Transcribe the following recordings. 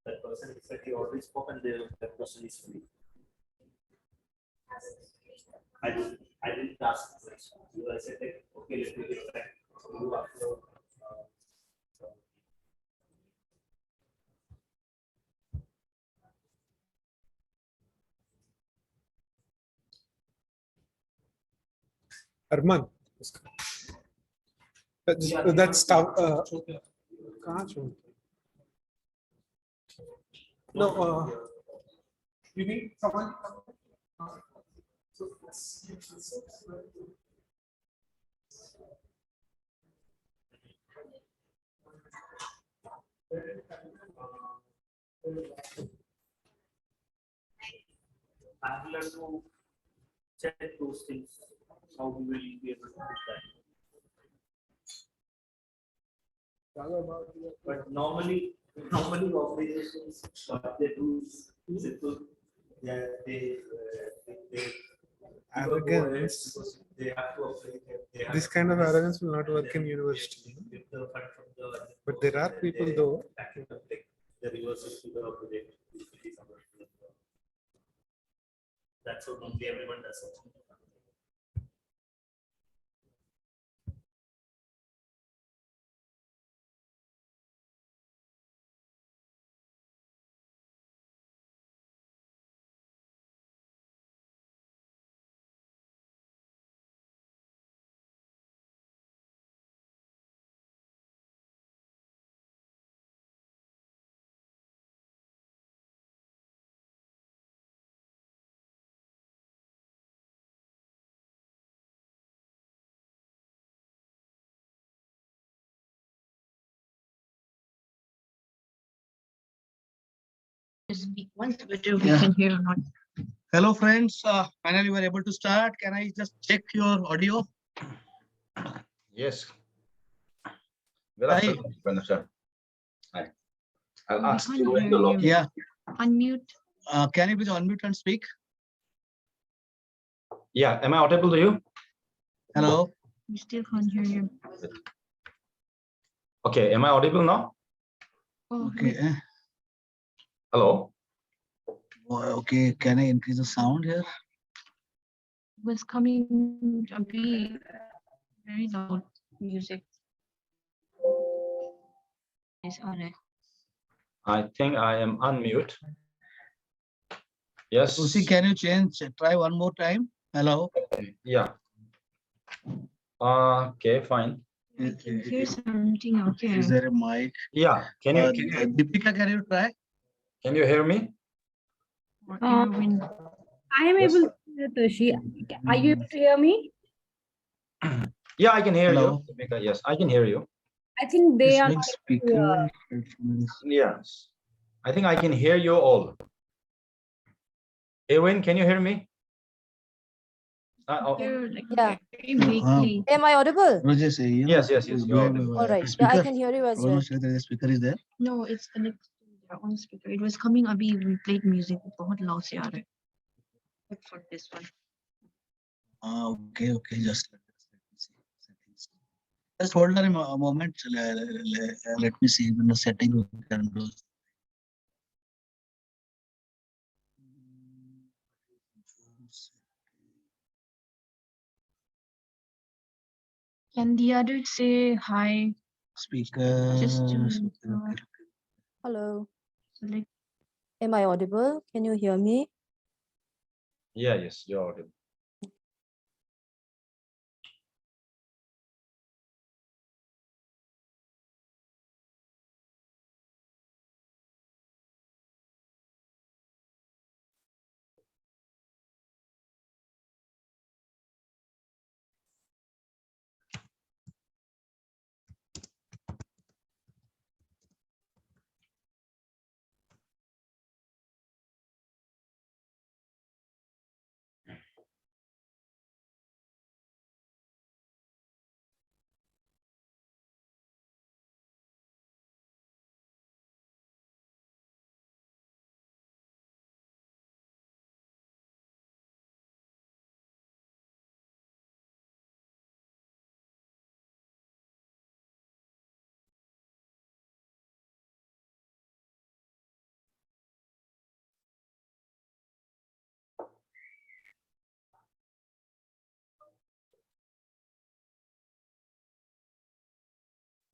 That person exactly already spoken. That person is free. I didn't ask the question. I said, like, okay, let me get back. You after, Arman. That's tough. No, you need someone. I'm going to check those things. How we will be able to do that. But normally organizations, what they do is simple. They Arrogance. they have to apply. This kind of arrogance will not work in university. But there are people though. The reverses to the project. That's what only everyone does. Once whether we can hear or not. Hello friends, finally we are able to start. Can I just check your audio? Yes. Good afternoon, sir. Hi. I'll We ask can't you when hear to you. log in. Yeah. Unmute. Can you please unmute and speak? Yeah, am I audible to you? Hello. We still can't hear you. Okay, am I audible now? Oh, Okay. Hello? Okay. Can I increase the sound here? it was coming to be very loud music. Yes, Are. I think I am unmute. Yes. Lucy, can you try one more time? Hello. Yeah. Okay, fine. I can hear something out here. Is there a mic? Yeah. Can you Deepika, can you try? hear me? Or Erwin. I am Yes. able to hear Tashi. Are you able to hear me? Yeah, I can hear Hello. you. Deepika. Yes, I can hear you. I think they This are big not able to hear. speaker. Yes. I think I can hear you all. Ewan, can you hear me? Hear, like, Yeah. very vaguely. Am I audible? Yes, Yes, you're audible. All right. Yeah, I can hear you as well. The speaker is there. No, it's connected to their own speaker. It was coming abhi we played music. बहुत loud से आ रहा है. But for this one. Okay, just let me see settings. Just hold on a moment. Let me see in the setting we can do. Can the other say hi? Speaker. Just to Okay. Hello. select. Am I audible? Can you hear me? Yeah, yes, you're audible.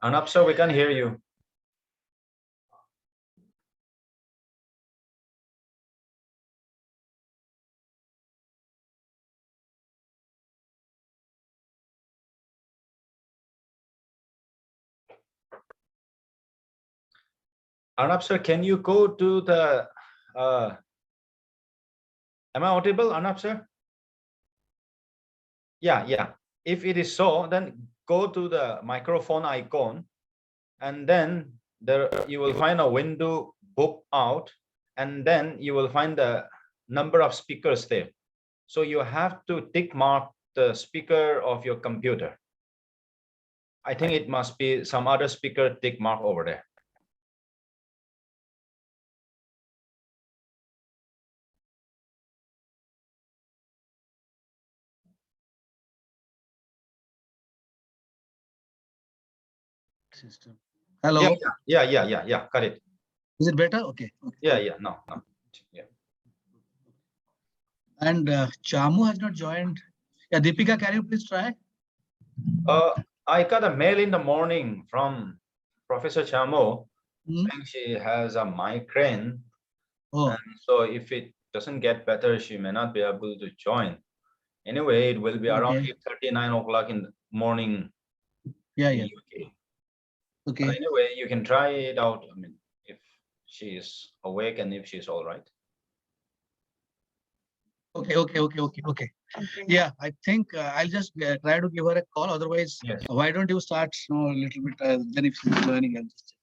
Arnab sir, we can hear you. Arnab sir, can you go to the, am I audible, Arnab sir? Yeah. If it is so, then go to the microphone icon, and then there you will find a window book out, and then you will find the number of speakers there. So you have to tick mark the speaker of your computer. I think it must be some other speaker tick mark over there. System. Hello. Yeah. Got it. Is it better? Okay. Yeah. No. Yeah. And Chamu has not joined. Yeah, Deepika, can you please try? I got a mail in the morning from Professor Chamo Hmm? saying she has a migraine. Oh, And so if it doesn't get better, she may not be able to join. Anyway, it will be around okay. 8:30, 9 o'clock in the morning Yeah. in UK. But Okay. anyway, you can try it out. I mean, if she is awake and if she's all right. Okay. Yeah, I think I'll just try to give her a call. Otherwise, Yes. why don't you start a little bit? Then if she's joining, I'll just check.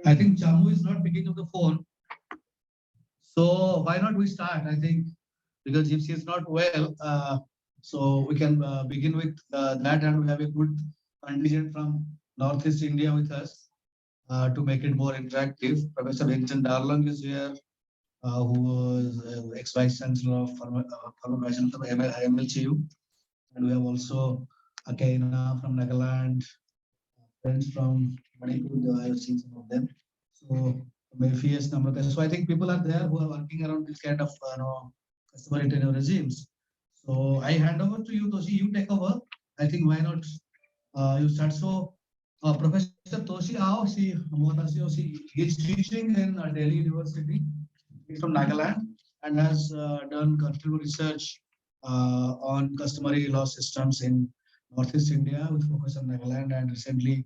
I think Chamu is not picking up the phone. So why not we start? I think because if she is not well, so we can begin with that, and we have a good contingent from Northeast India with us to make it more interactive. Professor Vincent Darlong is here, who was ex-vice chancellor of former vice chancellor of MLCU, and we have also Akaina from Nagaland, friends from Manipur. I have seen some of them. So Mayfias, Namrata. So I think people are there who are working around this kind of customer tenure regimes. So I hand over to you, Toshi. You take over. I think why not you start. So Professor Toshi Ao, she is teaching in Delhi University. He's from Nagaland and has done considerable research on customary law systems in Northeast India with focus on Nagaland, and recently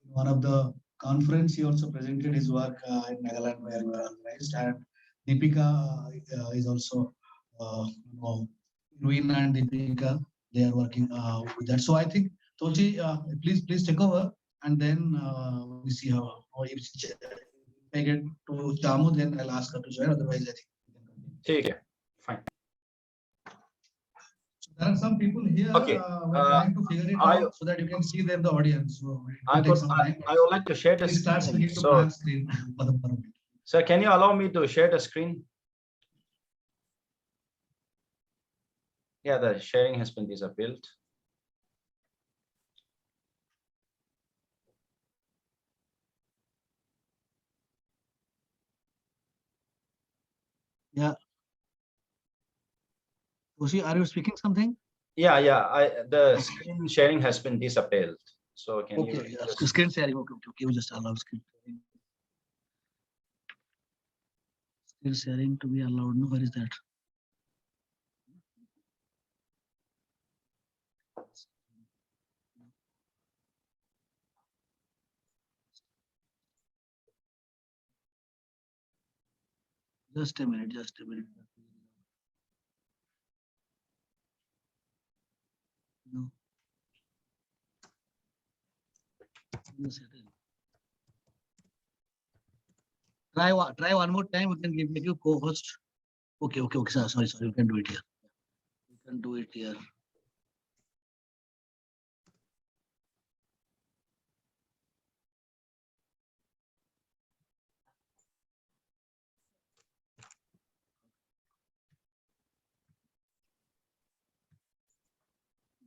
in one of the conference he also presented his work in Nagaland where we were organized, and Deepika is also Ruin and Deepika, they are working with that. So I think Tochi, please take over, and then we see how if I get to Chamu, then I'll ask her to join. Otherwise, I think we can continue. Okay, fine. There are some people here Okay, we're trying to figure it out so that you can see them, the audience. So it will take some time. I would like to share the Please start screen. speaking to So, my screen. sir, can you allow me to share the screen? Yeah, the sharing has been disabled. Yeah. Toshi, are you speaking something? Yeah, the screen sharing has been disabled. So can you just... Screen sharing. Okay. We just allow screen sharing. Screen sharing to be allowed. No, where is that? Just a minute. No. No setting. Try one more time. We can make you co-host. Okay. Sorry. We can do it here. We can do it here.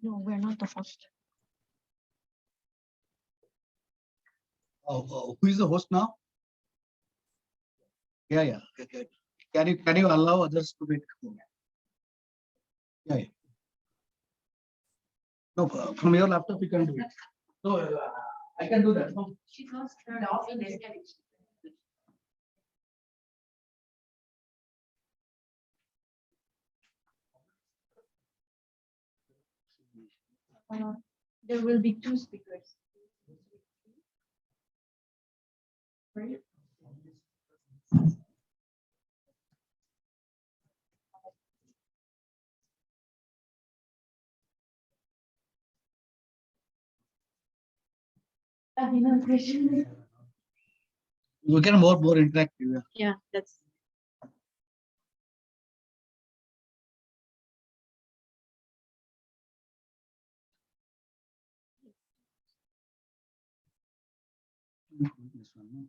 No, we're not the host. Who is the host now? Yeah. Okay. Can you allow others to make? Yeah. No, from your laptop you can do it. So I can do that. No? She's not turned off in this. There will be 2 speakers. Right? Another question. We can more interactive. Yeah, that's. This one, no?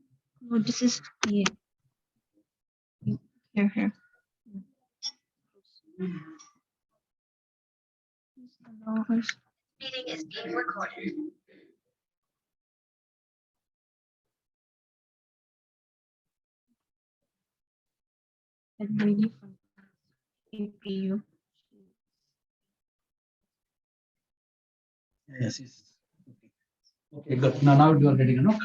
No, this is the. Here. Meeting is being recorded. And really from CPU. Yes. Okay, good. Now you are getting, no?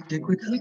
Take with her.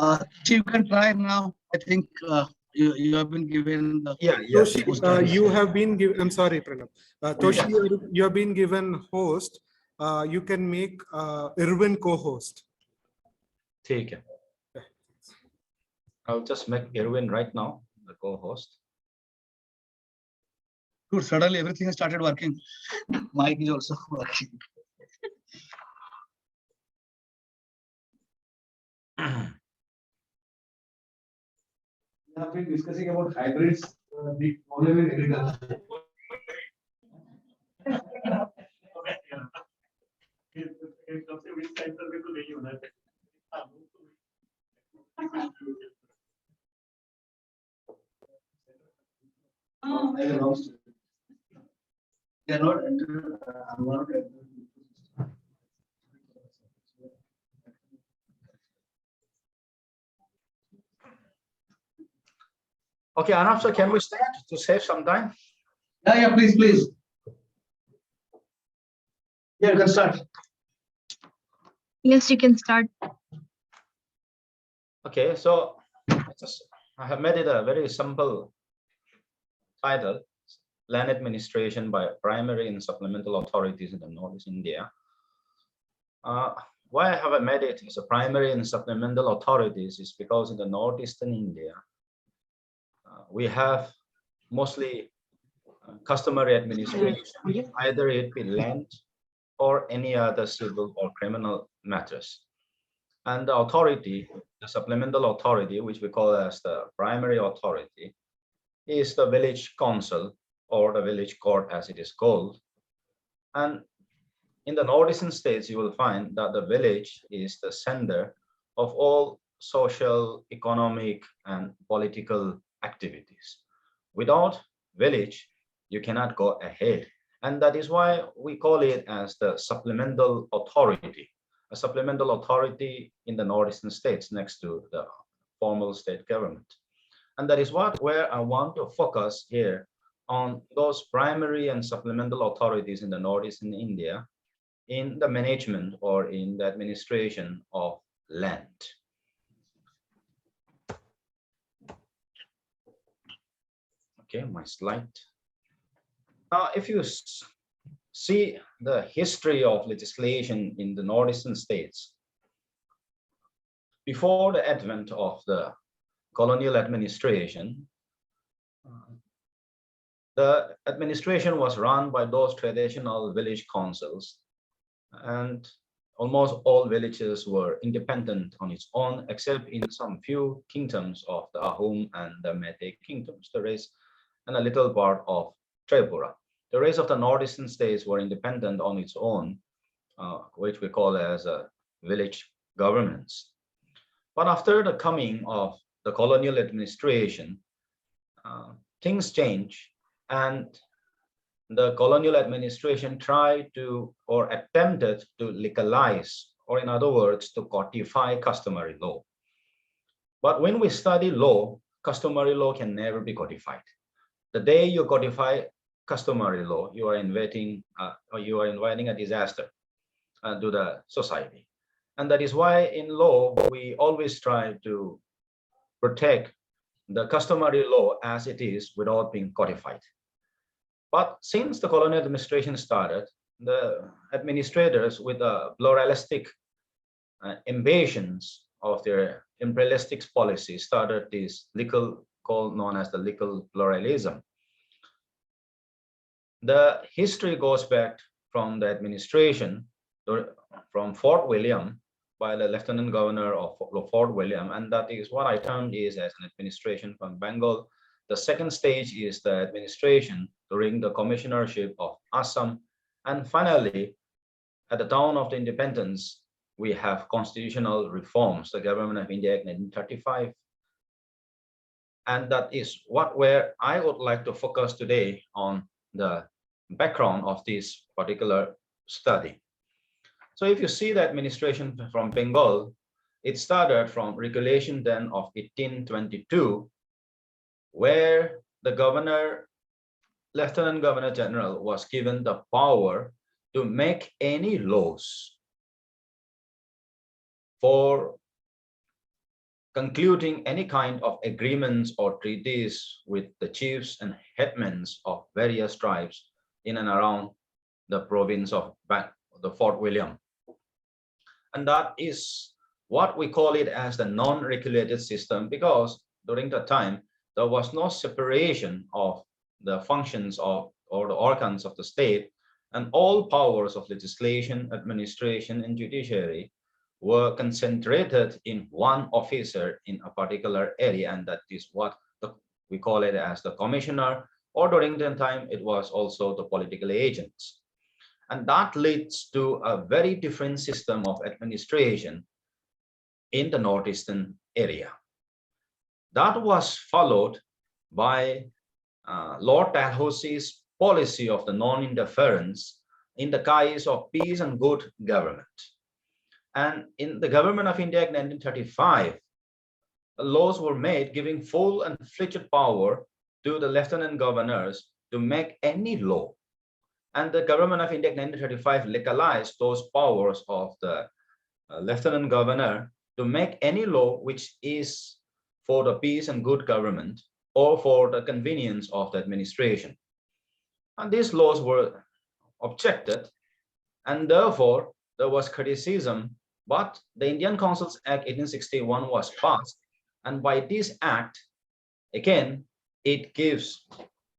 You can try now. I think you have been given the Yeah. Toshi, host ID. you have been given, I'm sorry, Pranab. Toshi, you have been given host. You can make Irwin co-host. Take it. I'll just make Irwin right now the co-host. Good. Suddenly everything has started working. Mic is also working. We have been discussing about hybrids. The problem in agriculture. I lost it. They are not. I'm not. Okay, Arnab, so can we start to save some time? Yeah, please, please. Yeah, you can start. Yes, you can start. Okay, so I have made it a very simple title: Land Administration by Primary and Supplemental Authorities in the Northeast India. Why have I made it as a primary and supplemental authorities is because in the northeastern India, we have mostly customary administration, either it be land or any other civil or criminal matters. And the authority, the supplemental authority, which we call as the primary authority, is the village council or the village court as it is called. And in the northeastern states, you will find that the village is the center of all social, economic, and political activities. Without village, you cannot go ahead. And that is why we call it as the supplemental authority, a supplemental authority in the northeastern states next to the formal state government. And that is where I want to focus here on those primary and supplemental authorities in the northeastern India in the management or in the administration of land. Okay, my slide. Now, if you see the history of legislation in the northeastern states, before the advent of the colonial administration, the administration was run by those traditional village councils, and almost all villages were independent on its own, except in some few kingdoms of the Ahom and the Meitei kingdoms, the rest, and a little part of Tripura. The rest of the northeastern states were independent on its own, which we call as village governments. But after the coming of the colonial administration, things change, and the colonial administration tried to or attempted to legalize, or in other words, to codify customary law. But when we study law, customary law can never be codified. The day you codify customary law, you are inviting a disaster to the society. And that is why in law, we always try to protect the customary law as it is without being codified. But since the colonial administration started, the administrators with a pluralistic ambitions of their imperialistic policy started this legal called known as the legal pluralism. The history goes back from the administration from Fort William by the Lieutenant Governor of Fort William, and that is what I termed is as an administration from Bengal. The second stage is the administration during the commissionership of Assam, and finally, at the dawn of the independence, we have constitutional reforms, the Government of India Act 1935, and that is where I would like to focus today on the background of this particular study. So if you see the administration from Bengal, it started from regulation then of 1822, where the governor, Lieutenant Governor General, was given the power to make any laws for concluding any kind of agreements or treaties with the chiefs and headmen of various tribes in and around the province of the Fort William. And that is what we call it as the non-regulated system, because during that time, there was no separation of the functions of or the organs of the state, and all powers of legislation, administration, and judiciary were concentrated in one officer in a particular area, and that is what we call it as the commissioner, or during that time, it was also the political agents. And that leads to a very different system of administration in the northeastern area. That was followed by Lord Dalhousie's policy of the non-interference in the guise of peace and good government. And in the Government of India Act 1935, laws were made giving full and fledged power to the lieutenant governors to make any law. And the Government of India Act 1935 legalized those powers of the lieutenant governor to make any law which is for the peace and good government or for the convenience of the administration. And these laws were objected, and therefore there was criticism, but the Indian Councils Act 1861 was passed, and by this act, again, it gives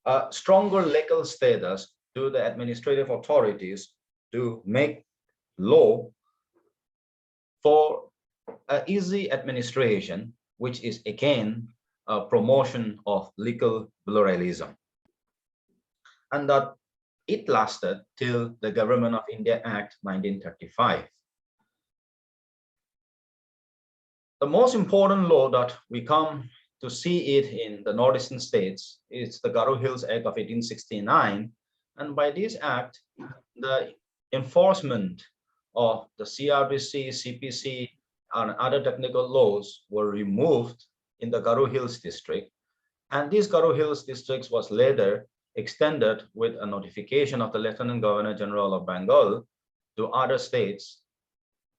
a stronger legal status to the administrative authorities to make law for easy administration, which is again a promotion of legal pluralism. And that it lasted till the Government of India Act 1935. The most important law that we come to see it in the northeastern states is the Garo Hills Act of 1869. And by this act, the enforcement of the CRPC, CPC, and other technical laws were removed in the Garo Hills district. And this Garo Hills district was later extended with a notification of the Lieutenant Governor General of Bengal to other states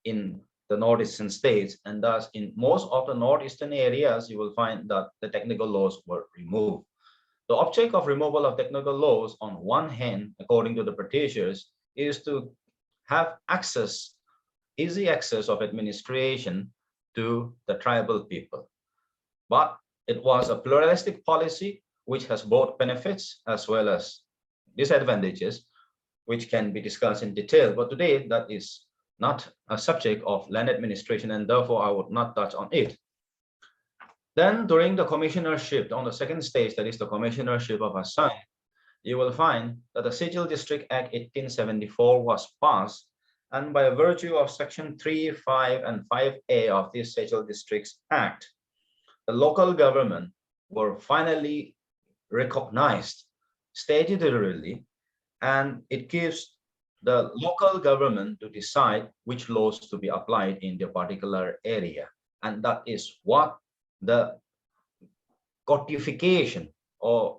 in the northeastern states, and thus in most of the northeastern areas you will find that the technical laws were removed. The object of removal of technical laws on one hand, according to the Britishers, is to have access, easy access of administration to the tribal people. But it was a pluralistic policy which has both benefits as well as disadvantages, which can be discussed in detail. But today that is not a subject of land administration, and therefore I would not touch on it. Then during the commissionership on the second stage, that is the commissionership of Assam, you will find that the Sechel District Act 1874 was passed, and by virtue of section 3, 5, and 5A of this Sechel Districts Act, the local government were finally recognized statutorily, and it gives the local government to decide which laws to be applied in the particular area. And that is what the codification of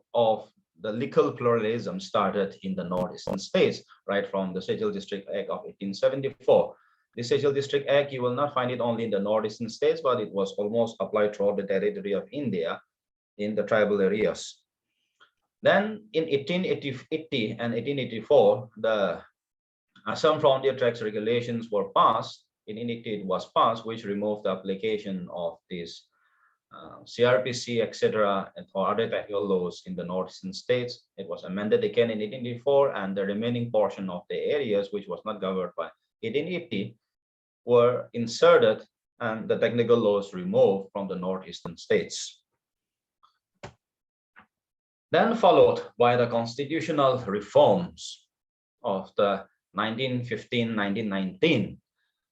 the legal pluralism started in the northeastern states, right from the Sechel District Act of 1874. The Sechel District Act, you will not find it only in the northeastern states, but it was almost applied throughout the territory of India in the tribal areas. Then in 1880 and 1884, the Assam Frontier Tracts regulations were passed. In 1880 it was passed, which removed the application of this CRPC, etc., and for other technical laws in the northeastern states. It was amended again in 1884, and the remaining portion of the areas which was not covered by 1880 were inserted, and the technical laws removed from the northeastern states. Then followed by the constitutional reforms of the 1915-1919.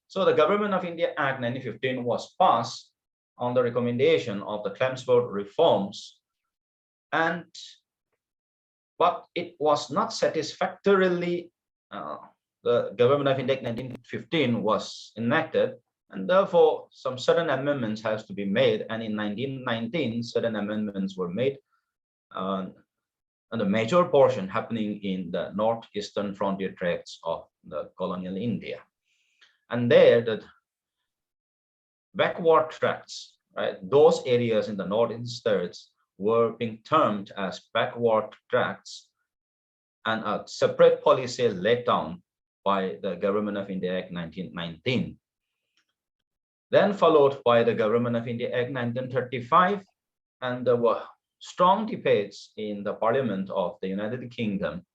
So the Government of India Act 1915 was passed on the recommendation of the Chelmsford reforms, but it was not satisfactorily, the Government of India Act 1915 was enacted, and therefore some certain amendments has to be made, and in 1919 certain amendments were made, and the major portion happening in the northeastern frontier tracts of the colonial India. And there, the backward tracts right? Those areas in the northern states were being termed as backward tracts, and a separate policy laid down by the Government of India Act 1919. Then followed by the Government of India Act 1935, and there were strong debates in the Parliament of the United Kingdom,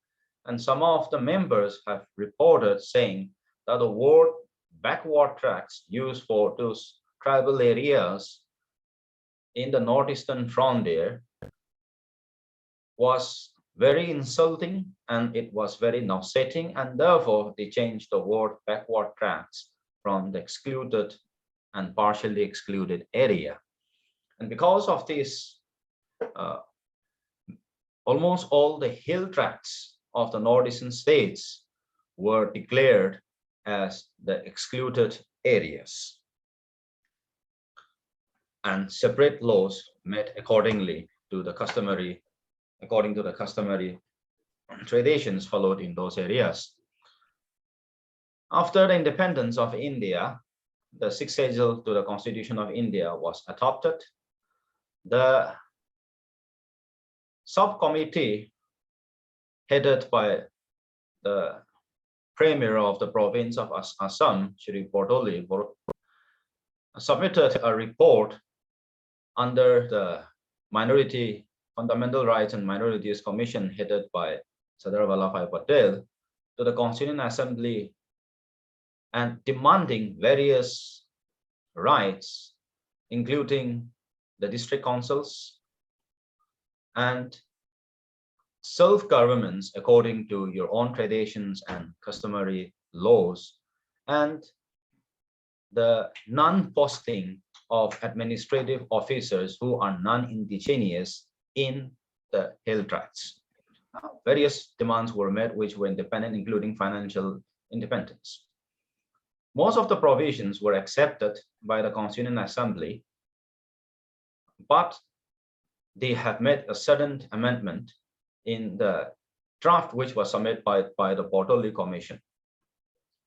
and some of the members have reported saying that the word backward tracts used for those tribal areas in the northeastern frontier was very insulting and it was very nauseating, and therefore they changed the word backward tracts from the excluded and partially excluded area. And because of this, almost all the hill tracts of the northeastern states were declared as the excluded areas, and separate laws made accordingly to the customary traditions followed in those areas. After the independence of India, the sixth schedule to the Constitution of India was adopted. The subcommittee headed by the Premier of the province of Assam, Shri Bordoli, submitted a report under the Minority Fundamental Rights and Minorities Commission headed by Sardar Vallabhbhai Patel to the Constituent Assembly, and demanding various rights, including the district councils and self-governments according to your own traditions and customary laws, and the non-posting of administrative officers who are non-indigenous in the hill tracts. Various demands were made which were independent, including financial independence. Most of the provisions were accepted by the Constituent Assembly, but they have made a sudden amendment in the draft which was submitted by the Bordoli Commission.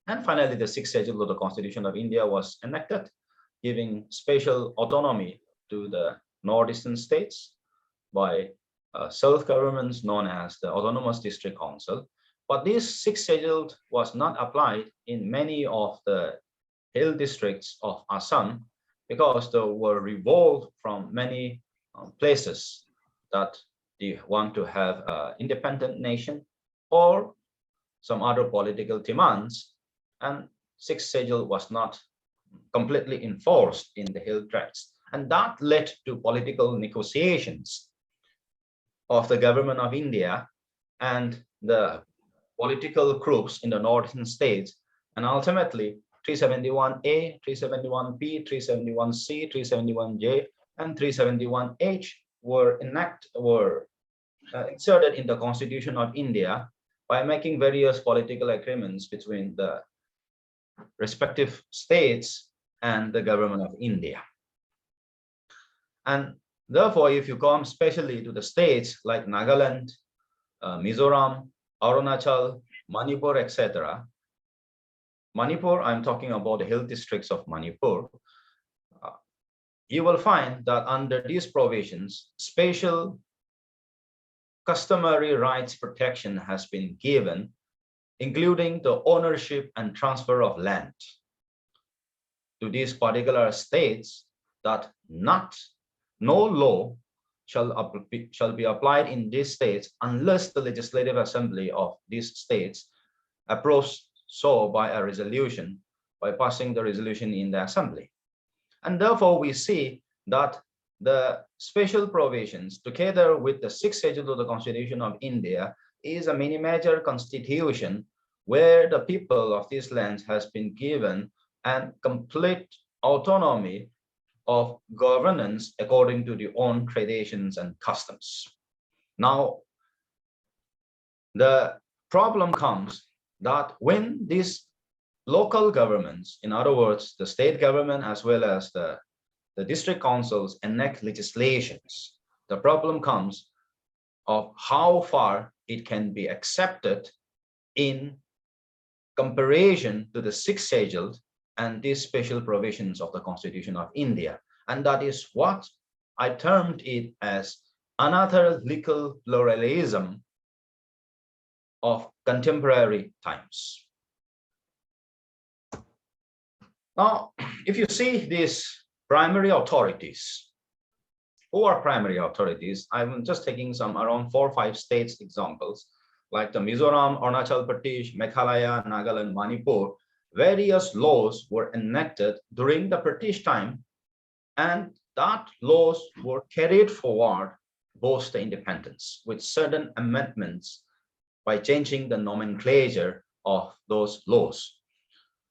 And finally, the sixth schedule of the Constitution of India was enacted, giving special autonomy to the northeastern states by self-governments known as the Autonomous District Council. But this sixth schedule was not applied in many of the hill districts of Assam because they were revolted from many places that they want to have an independent nation or some other political demands, and sixth schedule was not completely enforced in the hill tracts, and that led to political negotiations of the Government of India and the political groups in the northern states, and ultimately 371A, 371B, 371C, 371J, and 371H were inserted in the Constitution of India by making various political agreements between the respective states and the Government of India. And therefore, if you come especially to the states like Nagaland, Mizoram, Arunachal, Manipur, etc. Manipur, I'm talking about the hill districts of Manipur. You will find that under these provisions, special customary rights protection has been given, including the ownership and transfer of land to these particular states, that no law shall be applied in these states unless the Legislative Assembly of these states approves so by a resolution, by passing the resolution in the Assembly. And therefore, we see that the special provisions, together with the sixth schedule of the Constitution of India, is a mini-major constitution where the people of these lands has been given and complete autonomy of governance according to their own traditions and customs. Now, the problem comes that when these local governments, in other words, the state government as well as the district councils enact legislations, the problem comes of how far it can be accepted in comparison to the sixth schedule and these special provisions of the Constitution of India. And that is what I termed it as another legal pluralism of contemporary times. Now, if you see these primary authorities, who are primary authorities? I'm just taking some around 4 or 5 states examples, like the Mizoram, Arunachal Pradesh, Meghalaya, Nagaland, Manipur. Various laws were enacted during the British time, and that laws were carried forward post the independence with certain amendments by changing the nomenclature of those laws.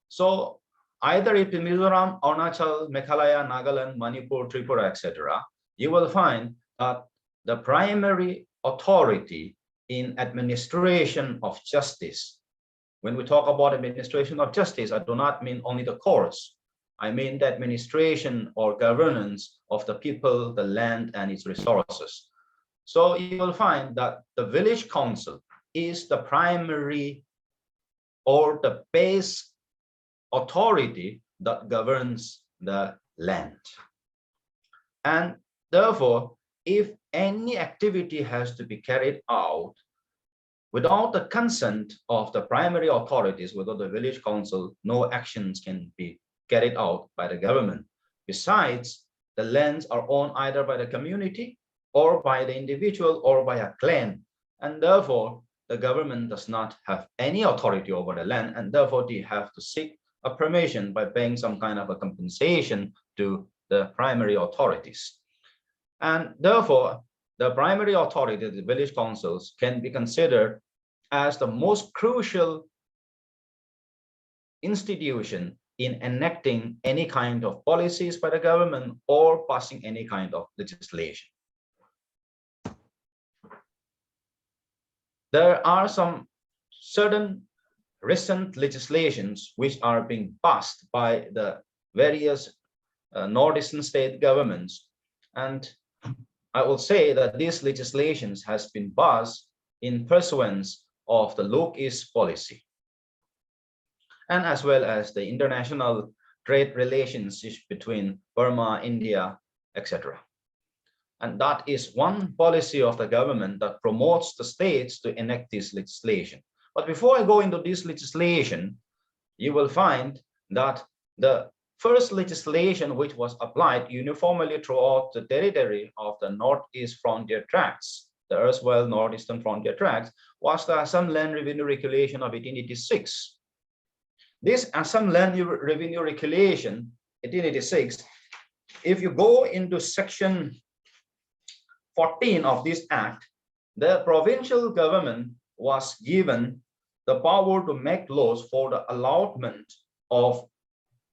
So either it is Mizoram, Arunachal, Meghalaya, Nagaland, Manipur, Tripura, etc., you will find that the primary authority in administration of justice, when we talk about administration of justice, I do not mean only the courts. I mean the administration or governance of the people, the land, and its resources. So you will find that the village council is the primary or the base authority that governs the land. And therefore, if any activity has to be carried out without the consent of the primary authorities, without the village council, no actions can be carried out by the government. Besides, the lands are owned either by the community or by the individual or by a clan. And therefore, the government does not have any authority over the land, and therefore they have to seek a permission by paying some kind of a compensation to the primary authorities. And therefore, the primary authority, the village councils, can be considered as the most crucial institution in enacting any kind of policies by the government or passing any kind of legislation. There are some certain recent legislations which are being passed by the various northeastern state governments, and I will say that these legislations has been passed in pursuance of the Look East policy, and as well as the international trade relations between Burma, India, etc. And that is one policy of the government that promotes the states to enact this legislation. But before I go into this legislation, you will find that the first legislation which was applied uniformly throughout the territory of the Northeast Frontier Tracts, the erstwhile Northeastern Frontier Tracts, was the Assam Land Revenue Regulation of 1886. This Assam Land Revenue Regulation, 1886, if you go into section 14 of this act, the provincial government was given the power to make laws for the allotment of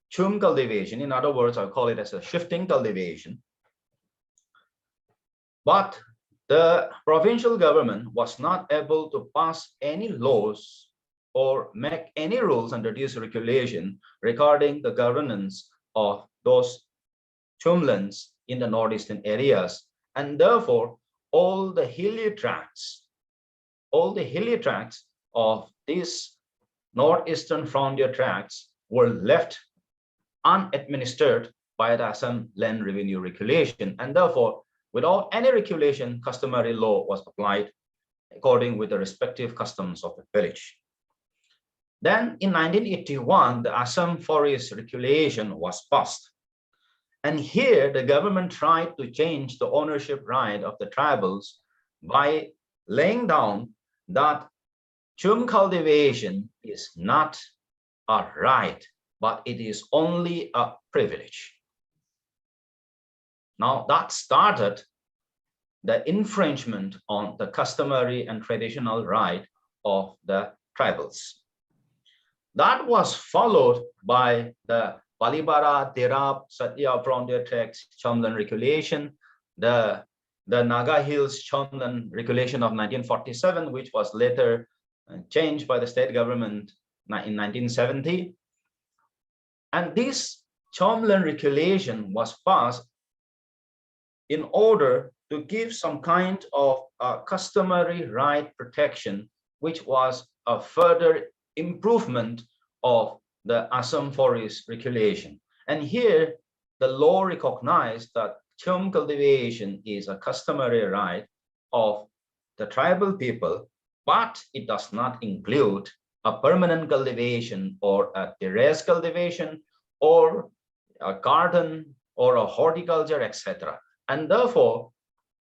chum cultivation. In other words, I call it as a shifting cultivation. But the provincial government was not able to pass any laws or make any rules under this regulation regarding the governance of those chum lands in the northeastern areas. And therefore, all the hilly tracts of these northeastern frontier tracts were left unadministered by the Assam Land Revenue Regulation. And therefore, without any regulation, customary law was applied according with the respective customs of the village. Then in 1981, the Assam Forest Regulation was passed. And here the government tried to change the ownership right of the tribals by laying down that chum cultivation is not a right, but it is only a privilege. Now that started the infringement on the customary and traditional right of the tribals. That was followed by the Balibara, Tirap, Satya Frontier Tracts Chumland Regulation, the Naga Hills Chumland Regulation of 1947, which was later changed by the state government in 1970. And this Chumland Regulation was passed in order to give some kind of customary right protection, which was a further improvement of the Assam Forest Regulation. And here the law recognized that chum cultivation is a customary right of the tribal people, but it does not include a permanent cultivation or a terrace cultivation or a garden or a horticulture, etc. And therefore,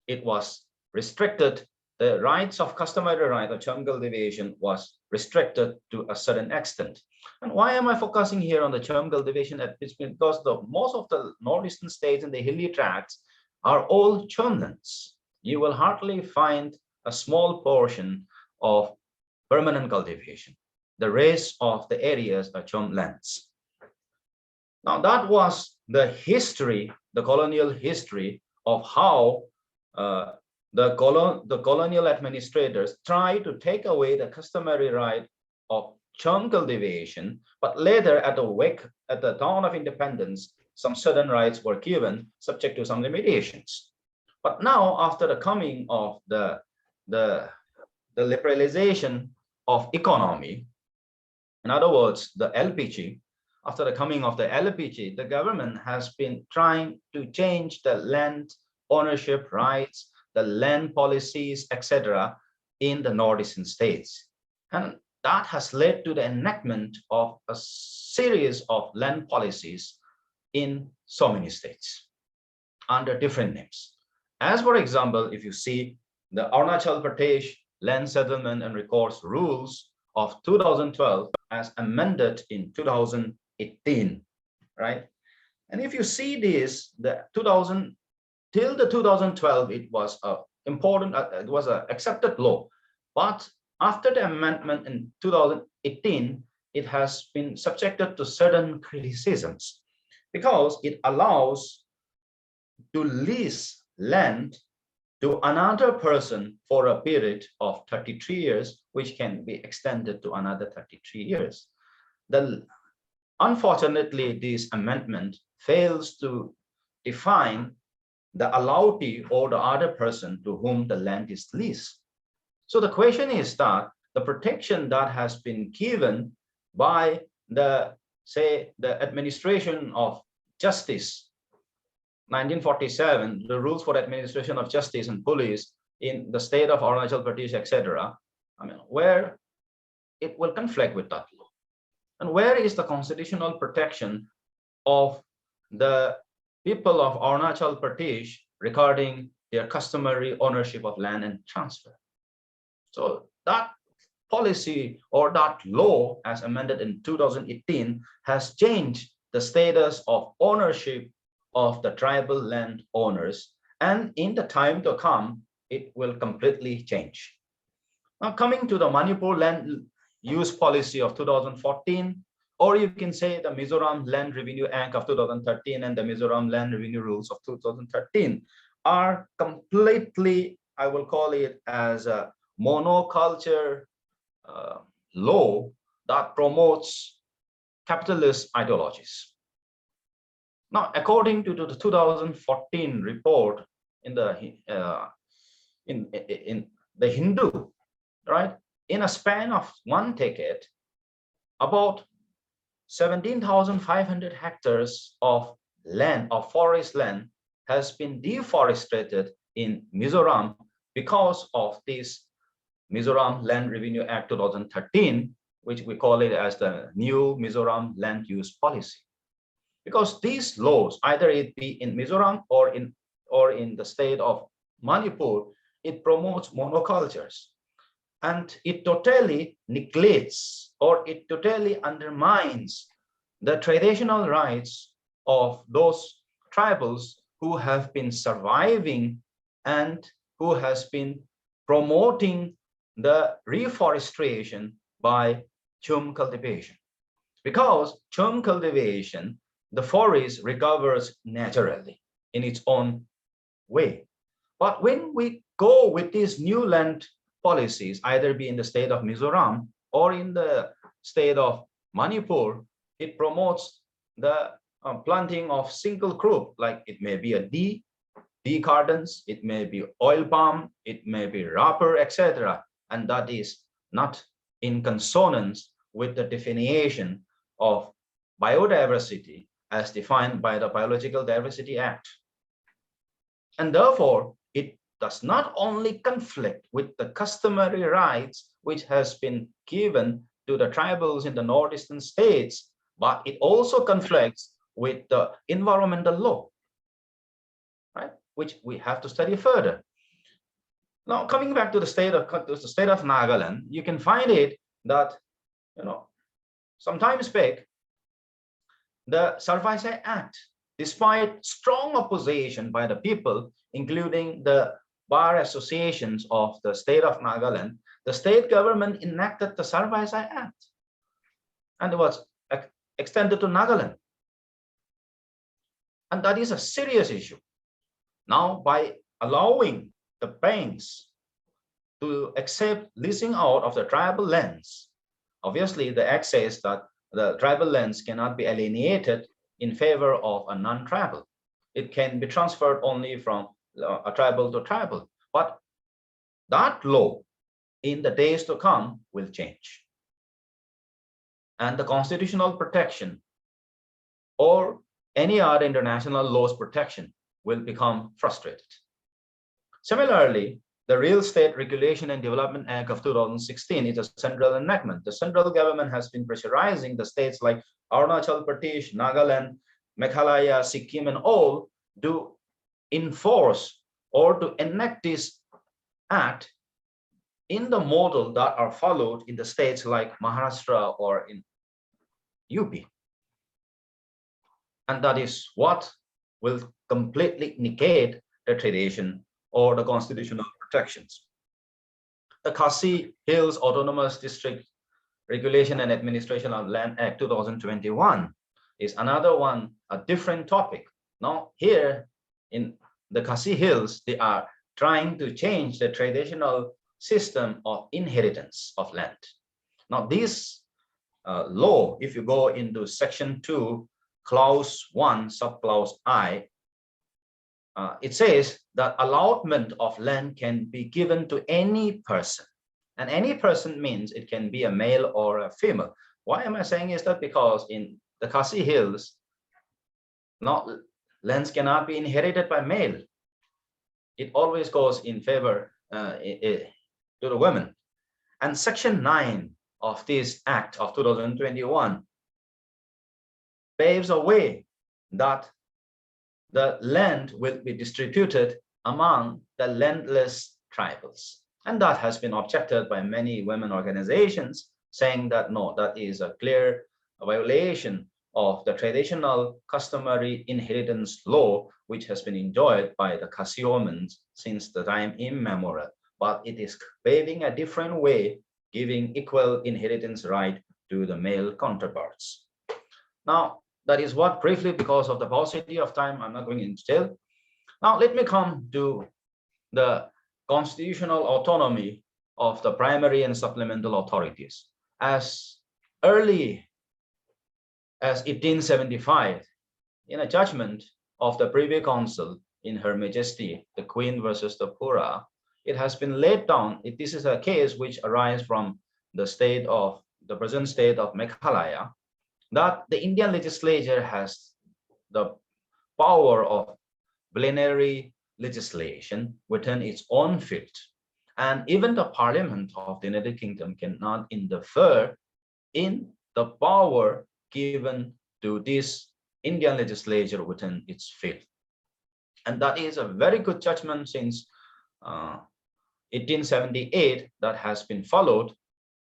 it was restricted. The rights of customary right of chum cultivation was restricted to a certain extent. And why am I focusing here on the chum cultivation? It's because most of the northeastern states in the hilly tracts are all chumlands. You will hardly find a small portion of permanent cultivation. The rest of the areas are chumlands. Now that was the history, the colonial history of how the colonial administrators tried to take away the customary right of chum cultivation, but later at the dawn of independence, some certain rights were given subject to some limitations. But now, after the coming of the liberalization of economy, in other words, the LPG, after the coming of the LPG, the government has been trying to change the land ownership rights, the land policies, etc., in the northeastern states. And that has led to the enactment of a series of land policies in so many states under different names. As for example, if you see the Arunachal Pradesh Land Settlement and Records Rules of 2012 as amended in 2018, right? And if you see this, till the 2012, it was important, it was an accepted law. But after the amendment in 2018, it has been subjected to certain criticisms because it allows to lease land to another person for a period of 33 years, which can be extended to another 33 years. Unfortunately, this amendment fails to define the allotee or the other person to whom the land is leased. So the question is that the protection that has been given by the administration of justice, 1947, the rules for administration of justice and police in the state of Arunachal Pradesh, etc., where it will conflict with that law. And where is the constitutional protection of the people of Arunachal Pradesh regarding their customary ownership of land and transfer? So that policy or that law as amended in 2018 has changed the status of ownership of the tribal land owners, and in the time to come, it will completely change. Now coming to the Manipur land use policy of 2014, or you can say the Mizoram Land Revenue Act of 2013 and the Mizoram Land Revenue Rules of 2013 are completely, I will call it as a monoculture law that promotes capitalist ideologies. Now, according to the 2014 report in the Hindu, right, in a span of one decade, about 17,500 hectares of land, of forest land, has been deforested in Mizoram because of this Mizoram Land Revenue Act 2013, which we call it as the new Mizoram Land Use Policy. Because these laws, either it be in Mizoram or in the state of Manipur, it promotes monocultures. And it totally neglects or it totally undermines the traditional rights of those tribals who have been surviving and who has been promoting the reforestation by chum cultivation. Because chum cultivation, the forest recovers naturally in its own way. But when we go with these new land policies, either be in the state of Mizoram or in the state of Manipur, it promotes the planting of single crop, like it may be a tea gardens, it may be oil palm, it may be rubber, etc. And that is not in consonance with the definition of biodiversity as defined by the Biological Diversity Act. And therefore, it does not only conflict with the customary rights which has been given to the tribals in the northeastern states, but it also conflicts with the environmental law, right? Which we have to study further. Now, coming back to the state of Nagaland, you can find it that, sometimes back, the Sarvasai Act, despite strong opposition by the people, including the bar associations of the state of Nagaland, the state government enacted the Sarvasai Act, and it was extended to Nagaland. And that is a serious issue. Now, by allowing the banks to accept leasing out of the tribal lands, obviously the access that the tribal lands cannot be alienated in favor of a non-tribal. It can be transferred only from a tribal to tribal. But that law in the days to come will change. And the constitutional protection or any other international law's protection will become frustrated. Similarly, the Real Estate Regulation and Development Act of 2016 is a central enactment. The central government has been pressurizing the states like Arunachal Pradesh, Nagaland, Meghalaya, Sikkim, and all to enforce or to enact this act in the model that are followed in the states like Maharashtra or in UP. And that is what will completely negate the tradition or the constitutional protections. The Khasi Hills Autonomous District Regulation and Administration of Land Act 2021 is another one, a different topic. Now here in the Khasi Hills, they are trying to change the traditional system of inheritance of land. Now this law, if you go into section 2, clause 1, subclause I, it says that allotment of land can be given to any person. And any person means it can be a male or a female. Why am I saying is that because in the Khasi Hills, lands cannot be inherited by male. It always goes in favor to the women. And section 9 of this act of 2021 paves a way that the land will be distributed among the landless tribals. And that has been objected by many women organizations, saying that no, that is a clear violation of the traditional customary inheritance law, which has been enjoyed by the Khasi women since the time immemorial. But it is paving a different way, giving equal inheritance right to the male counterparts. Now, that is what briefly, because of the paucity of time, I'm not going into detail. Now, let me come to the constitutional autonomy of the primary and supplemental authorities. As early as 1875, in a judgment of the Privy Council in Her Majesty, the Queen versus the Pura, it has been laid down. This is a case which arises from the present state of Meghalaya, that the Indian legislature has the power of plenary legislation within its own field. And even the Parliament of the United Kingdom cannot interfere in the power given to this Indian legislature within its field. And that is a very good judgment since 1878 that has been followed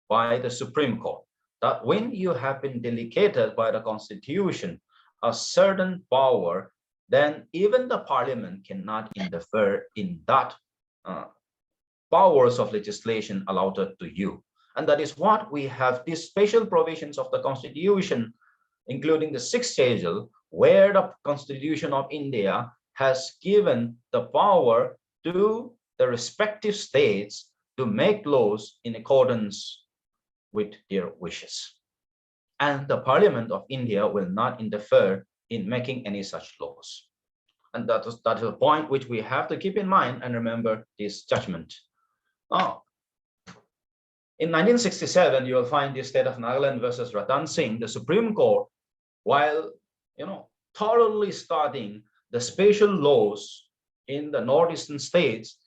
by the Supreme Court, that when you have been delegated by the Constitution a certain power, then even the Parliament cannot interfere in that powers of legislation allotted to you. And that is what we have, these special provisions of the Constitution, including the 6th schedule, where the Constitution of India has given the power to the respective states to make laws in accordance with their wishes. And the Parliament of India will not interfere in making any such laws. And that is a point which we have to keep in mind and remember this judgment. Now, in 1967, you will find the state of Nagaland versus Ratan Singh, the Supreme Court, while thoroughly studying the spatial laws in the northeastern states,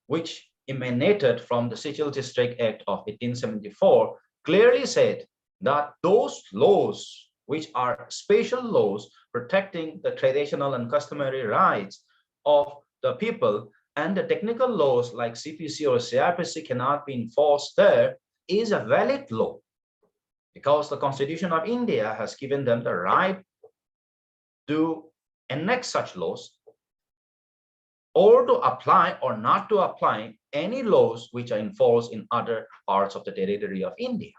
which emanated from the Sechel District Act of 1874, clearly said that those laws, which are spatial laws protecting the traditional and customary rights of the people, and the technical laws like CPC or CRPC cannot be enforced there, is a valid law, because the Constitution of India has given them the right to enact such laws, or to apply or not to apply any laws which are enforced in other parts of the territory of India.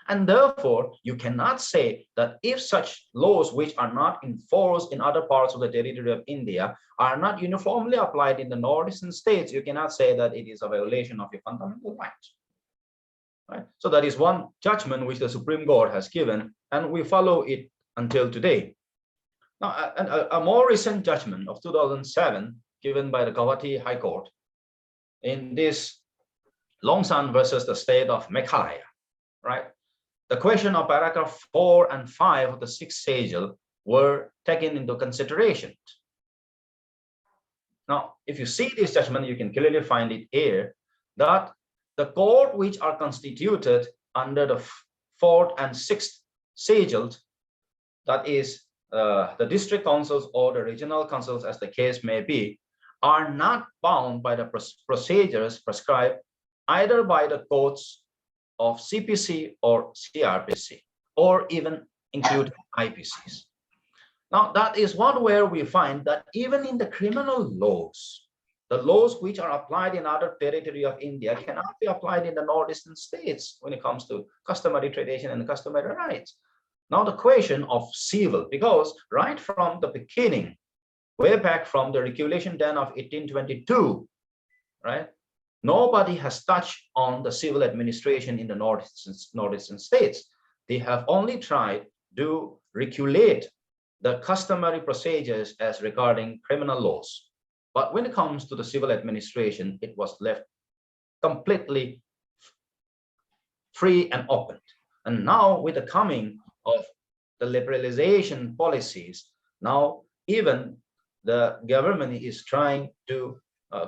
And therefore, you cannot say that if such laws which are not enforced in other parts of the territory of India are not uniformly applied in the northeastern states, you cannot say that it is a violation of your fundamental rights. Right? So that is one judgment which the Supreme Court has given, and we follow it until today. Now, a more recent judgment of 2007 given by the Guwahati High Court in this Longsan versus the state of Meghalaya, right? The question of paragraph 4 and 5 of the 6th schedule were taken into consideration. Now, if you see this judgment, you can clearly find it here that the court which are constituted under the 4th and 6th schedules, that is the district councils or the regional councils as the case may be, are not bound by the procedures prescribed either by the courts of CPC or CRPC, or even include IPCs. Now, that is one where we find that even in the criminal laws, the laws which are applied in other territory of India cannot be applied in the northeastern states when it comes to customary tradition and customary rights. Now, the question of civil, because right from the beginning, way back from the Regulation 10 of 1822, right? Nobody has touched on the civil administration in the northeastern states. They have only tried to regulate the customary procedures as regarding criminal laws. But when it comes to the civil administration, it was left completely free and open. And now with the coming of the liberalization policies, now even the government is trying to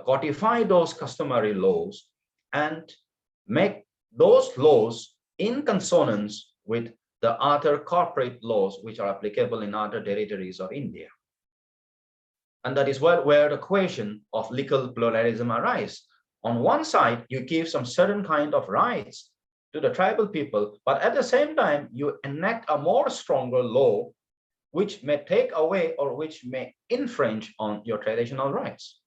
codify those customary laws and make those laws in consonance with the other corporate laws which are applicable in other territories of India. And that is where the question of legal pluralism arises. On one side, you give some certain kind of rights to the tribal people, but at the same time, you enact a more stronger law which may take away or which may infringe on your traditional rights.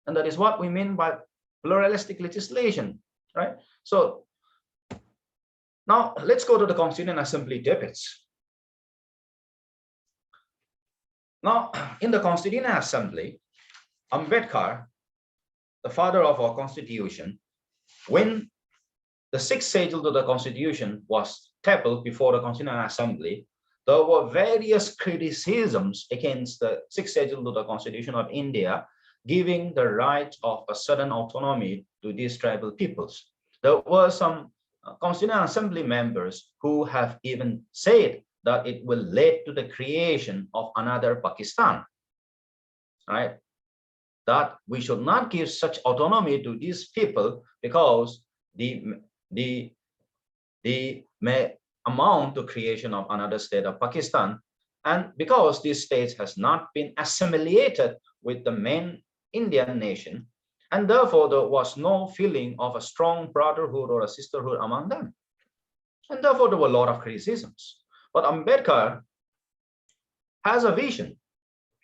And that is what we mean by pluralistic legislation, right? So now let's go to the Constituent Assembly debates. Now, in the Constituent Assembly, Ambedkar, the father of our Constitution, when the 6th schedule to the Constitution was tabled before the Constituent Assembly, there were various criticisms against the 6th schedule to the Constitution of India, giving the right of a certain autonomy to these tribal peoples. There were some Constituent Assembly members who have even said that it will lead to the creation of another Pakistan, right? That we should not give such autonomy to these people because they may amount to creation of another state of Pakistan, and because this state has not been assimilated with the main Indian nation, and therefore there was no feeling of a strong brotherhood or a sisterhood among them. And therefore there were a lot of criticisms. But Ambedkar has a vision,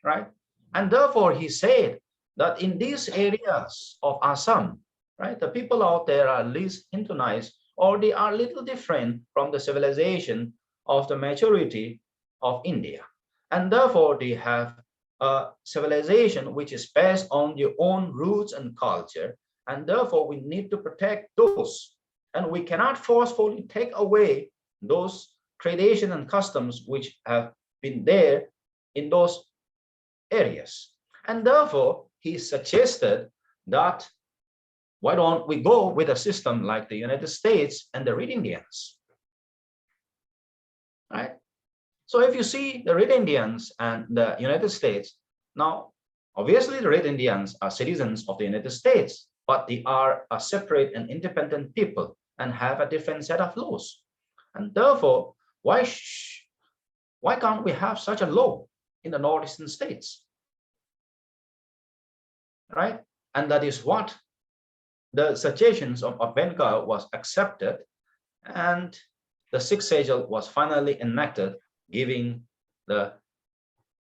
right? And therefore he said that in these areas of Assam, right, the people out there are least Hinduized, or they are a little different from the civilization of the majority of India. And therefore they have a civilization which is based on their own roots and culture. And therefore we need to protect those. And we cannot forcefully take away those traditions and customs which have been there in those areas. And therefore he suggested that why don't we go with a system like the United States and the Red Indians, right? So if you see the Red Indians and the United States, now obviously the Red Indians are citizens of the United States, but they are a separate and independent people and have a different set of laws. And therefore, why can't we have such a law in the northeastern states? Right? And that is what the suggestions of Bengal was accepted, and the sixth schedule was finally enacted, giving the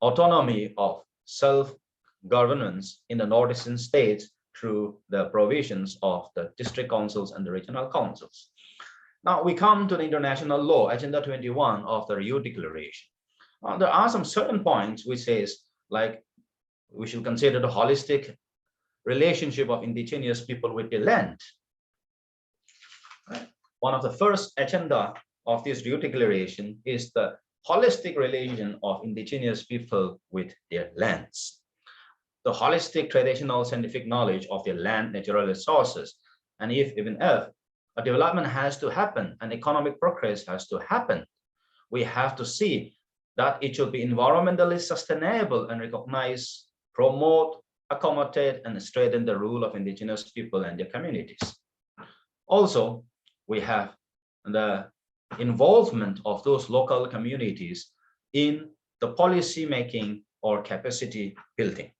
autonomy of self-governance in the northeastern states through the provisions of the district councils and the regional councils. Now we come to the international law, Agenda 21 of the Rio Declaration. There are some certain points which says, like, we should consider the holistic relationship of indigenous people with the land. Right? One of the first agenda of this Rio Declaration is the holistic relation of indigenous people with their lands. The holistic traditional scientific knowledge of their land, natural resources, and even if a development has to happen, an economic progress has to happen, we have to see that it should be environmentally sustainable and recognize, promote, accommodate, and strengthen the rule of indigenous people and their communities. Also, we have the involvement of those local communities in the policy making or capacity building.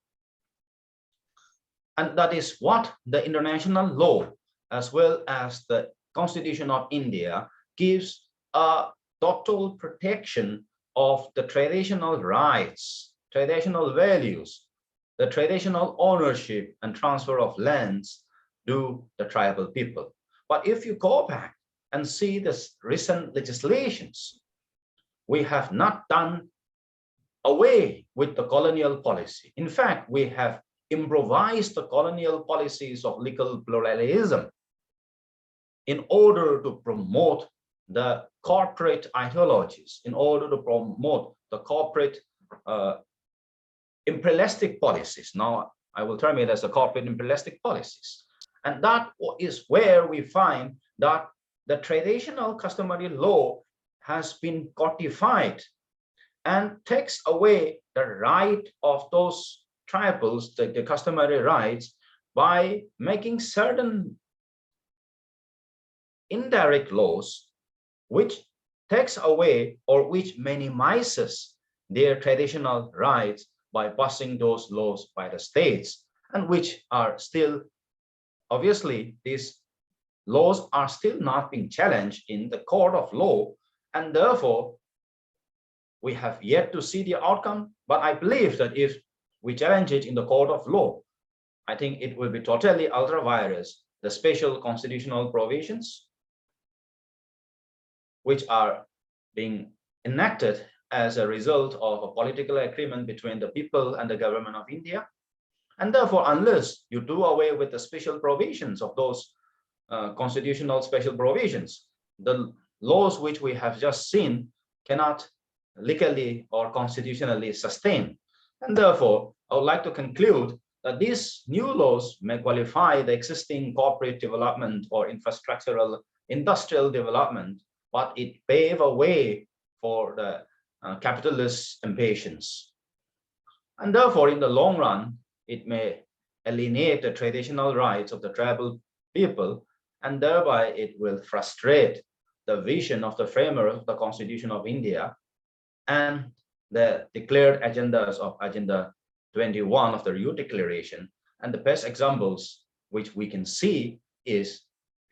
And that is what the international law, as well as the Constitution of India, gives a total protection of the traditional rights, traditional values, the traditional ownership and transfer of lands to the tribal people. But if you go back and see this recent legislations, we have not done away with the colonial policy. In fact, we have improvised the colonial policies of legal pluralism in order to promote the corporate ideologies, in order to promote the corporate imperialistic policies. Now, I will term it as the corporate imperialistic policies. And that is where we find that the traditional customary law has been codified and takes away the right of those tribals, the customary rights, by making certain indirect laws which takes away or which minimizes their traditional rights by passing those laws by the states, and which are still, obviously, these laws are still not being challenged in the court of law, and therefore we have yet to see the outcome. But I believe that if we challenge it in the court of law, I think it will be totally ultra vires the special constitutional provisions which are being enacted as a result of a political agreement between the people and the government of India. And therefore, unless you do away with the special provisions of those constitutional special provisions, the laws which we have just seen cannot legally or constitutionally sustain. And therefore, I would like to conclude that these new laws may qualify the existing corporate development or infrastructural industrial development, but it pave a way for the capitalist impatience. And therefore, in the long run, it may alienate the traditional rights of the tribal people, and thereby it will frustrate the vision of the framer of the Constitution of India and the declared agendas of Agenda 21 of the Rio Declaration. And the best examples which we can see is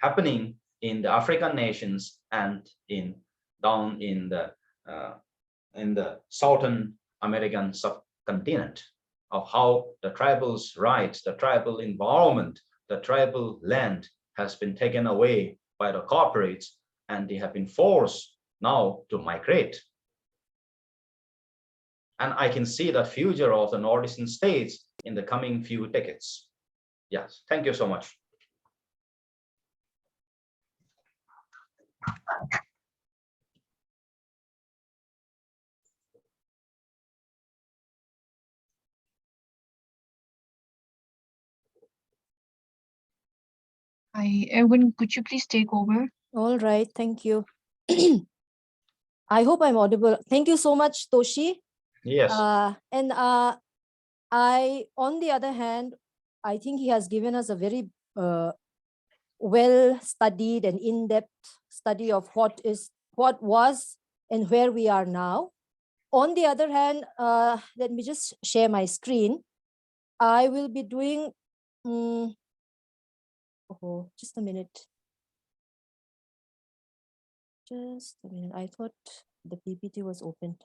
happening in the African nations and down in the Southern American subcontinent, of how the tribal's rights, the tribal environment, the tribal land has been taken away by the corporates, and they have been forced now to migrate. And I can see the future of the northeastern states in the coming few decades. Yes, thank you so much. Hi, Erwin, could you please take over? All right, thank you. I hope I'm audible. Thank you so much, Toshi. Yes. And on the other hand, I think he has given us a very well studied and in-depth study of what was, and where we are now. On the other hand, let me just share my screen. I will be doing, just a minute. Just a minute. I thought the PPT was open.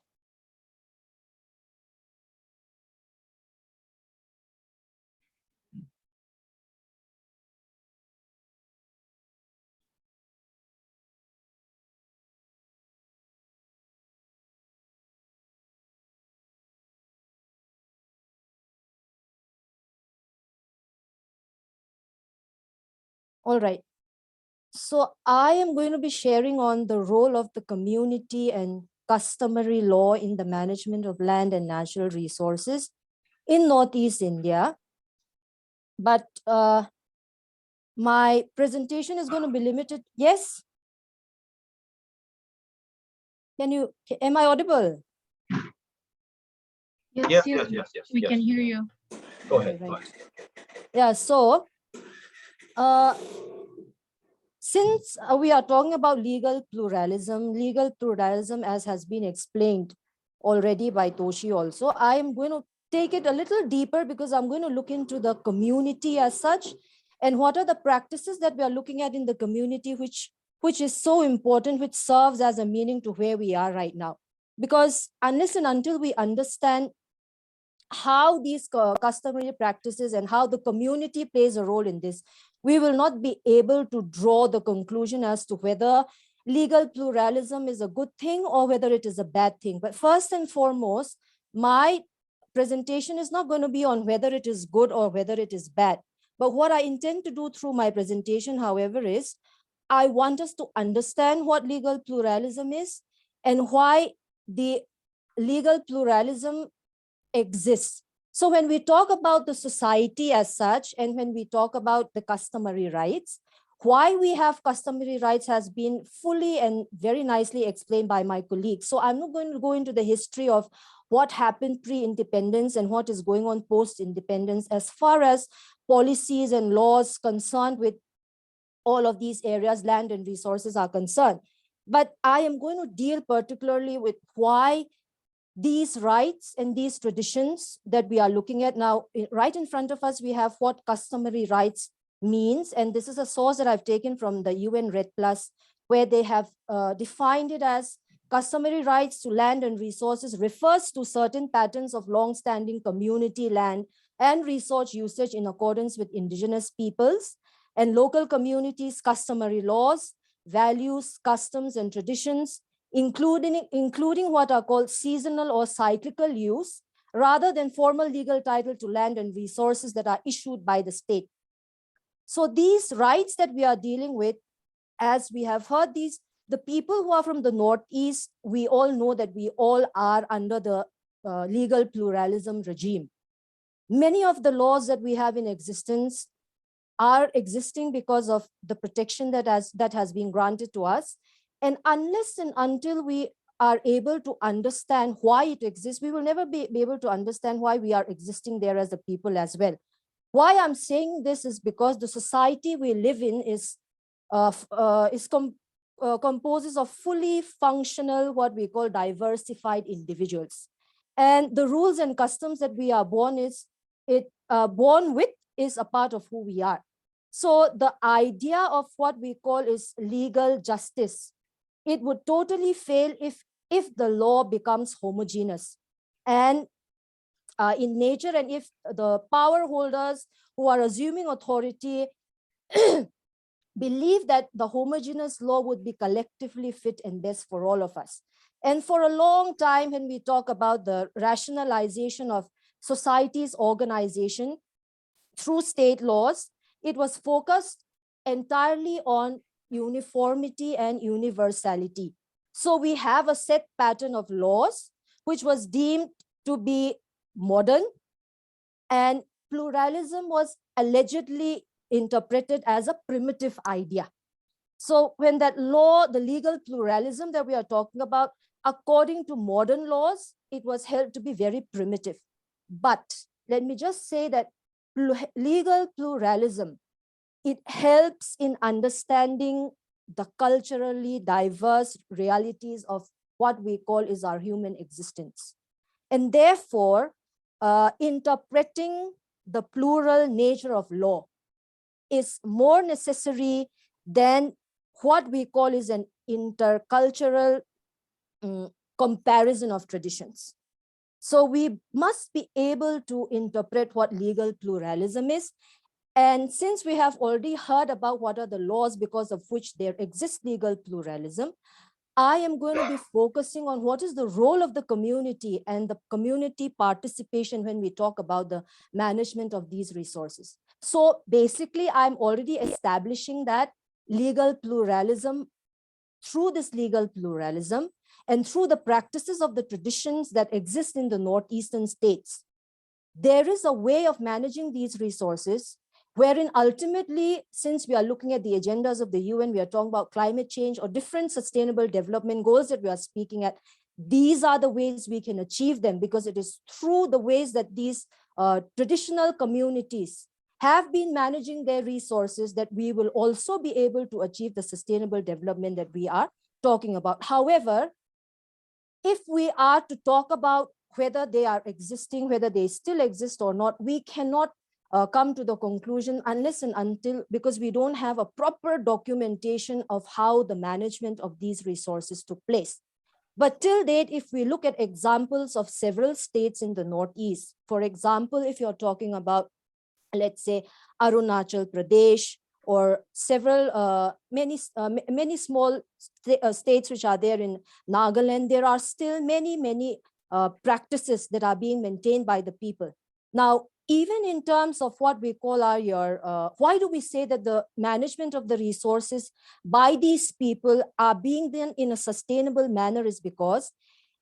All right. So I am going to be sharing on the role of the community and customary law in the management of land and natural resources in Northeast India. But my presentation is going to be limited. Yes? Am I audible? Yes, Yes. we can hear you. Go Okay, ahead. right. Yeah, so since we are talking about legal pluralism as has been explained already by Toshi also, I am going to take it a little deeper because I'm going to look into the community as such, and what are the practices that we are looking at in the community, which is so important, which serves as a meaning to where we are right now. Because unless and until we understand how these customary practices and how the community plays a role in this, we will not be able to draw the conclusion as to whether legal pluralism is a good thing or whether it is a bad thing. But first and foremost, my presentation is not going to be on whether it is good or whether it is bad. But what I intend to do through my presentation, however, is I want us to understand what legal pluralism is and why the legal pluralism exists. So when we talk about the society as such, and when we talk about the customary rights, why we have customary rights has been fully and very nicely explained by my colleagues. So I'm not going to go into the history of what happened pre-independence and what is going on post-independence as far as policies and laws concerned with all of these areas, land and resources are concerned. But I am going to deal particularly with why these rights and these traditions that we are looking at now. Right in front of us, we have what customary rights means. And this is a source that I've taken from the UN Red Plus, where they have defined it as customary rights to land and resources refers to certain patterns of long-standing community land and resource usage in accordance with indigenous peoples and local communities' customary laws, values, customs, and traditions, including what are called seasonal or cyclical use, rather than formal legal title to land and resources that are issued by the state. So these rights that we are dealing with, as we have heard, the people who are from the Northeast, we all know that we all are under the legal pluralism regime. Many of the laws that we have in existence are existing because of the protection that has been granted to us. And unless and until we are able to understand why it exists, we will never be able to understand why we are existing there as a people as well. Why I'm saying this is because the society we live in composes of fully functional, what we call diversified individuals. And the rules and customs that we are born with is a part of who we are. So the idea of what we call is legal justice, it would totally fail if the law becomes homogeneous and in nature, and if the power holders who are assuming authority believe that the homogeneous law would be collectively fit and best for all of us. And for a long time, when we talk about the rationalization of society's organization through state laws, it was focused entirely on uniformity and universality. So we have a set pattern of laws, which was deemed to be modern, and pluralism was allegedly interpreted as a primitive idea. So when that law, the legal pluralism that we are talking about, according to modern laws, it was held to be very primitive. But let me just say that legal pluralism, it helps in understanding the culturally diverse realities of what we call is our human existence. And therefore, interpreting the plural nature of law is more necessary than what we call is an intercultural comparison of traditions. So we must be able to interpret what legal pluralism is. And since we have already heard about what are the laws because of which there exists legal pluralism, I am going to be focusing on what is the role of the community and the community participation when we talk about the management of these resources. So basically, I'm already establishing that legal pluralism, through this legal pluralism and through the practices of the traditions that exist in the northeastern states, there is a way of managing these resources wherein ultimately, since we are looking at the agendas of the UN, we are talking about climate change or different sustainable development goals that we are speaking at. These are the ways we can achieve them, because it is through the ways that these traditional communities have been managing their resources that we will also be able to achieve the sustainable development that we are talking about. However, if we are to talk about whether they are existing, whether they still exist or not, we cannot come to the conclusion unless and until, because we don't have a proper documentation of how the management of these resources took place. But till date, if we look at examples of several states in the Northeast, for example, if you're talking about, let's say, Arunachal Pradesh, or several, many small states which are there in Nagaland, there are still many practices that are being maintained by the people. Now, even in terms of what we call why do we say that the management of the resources by these people are being done in a sustainable manner is because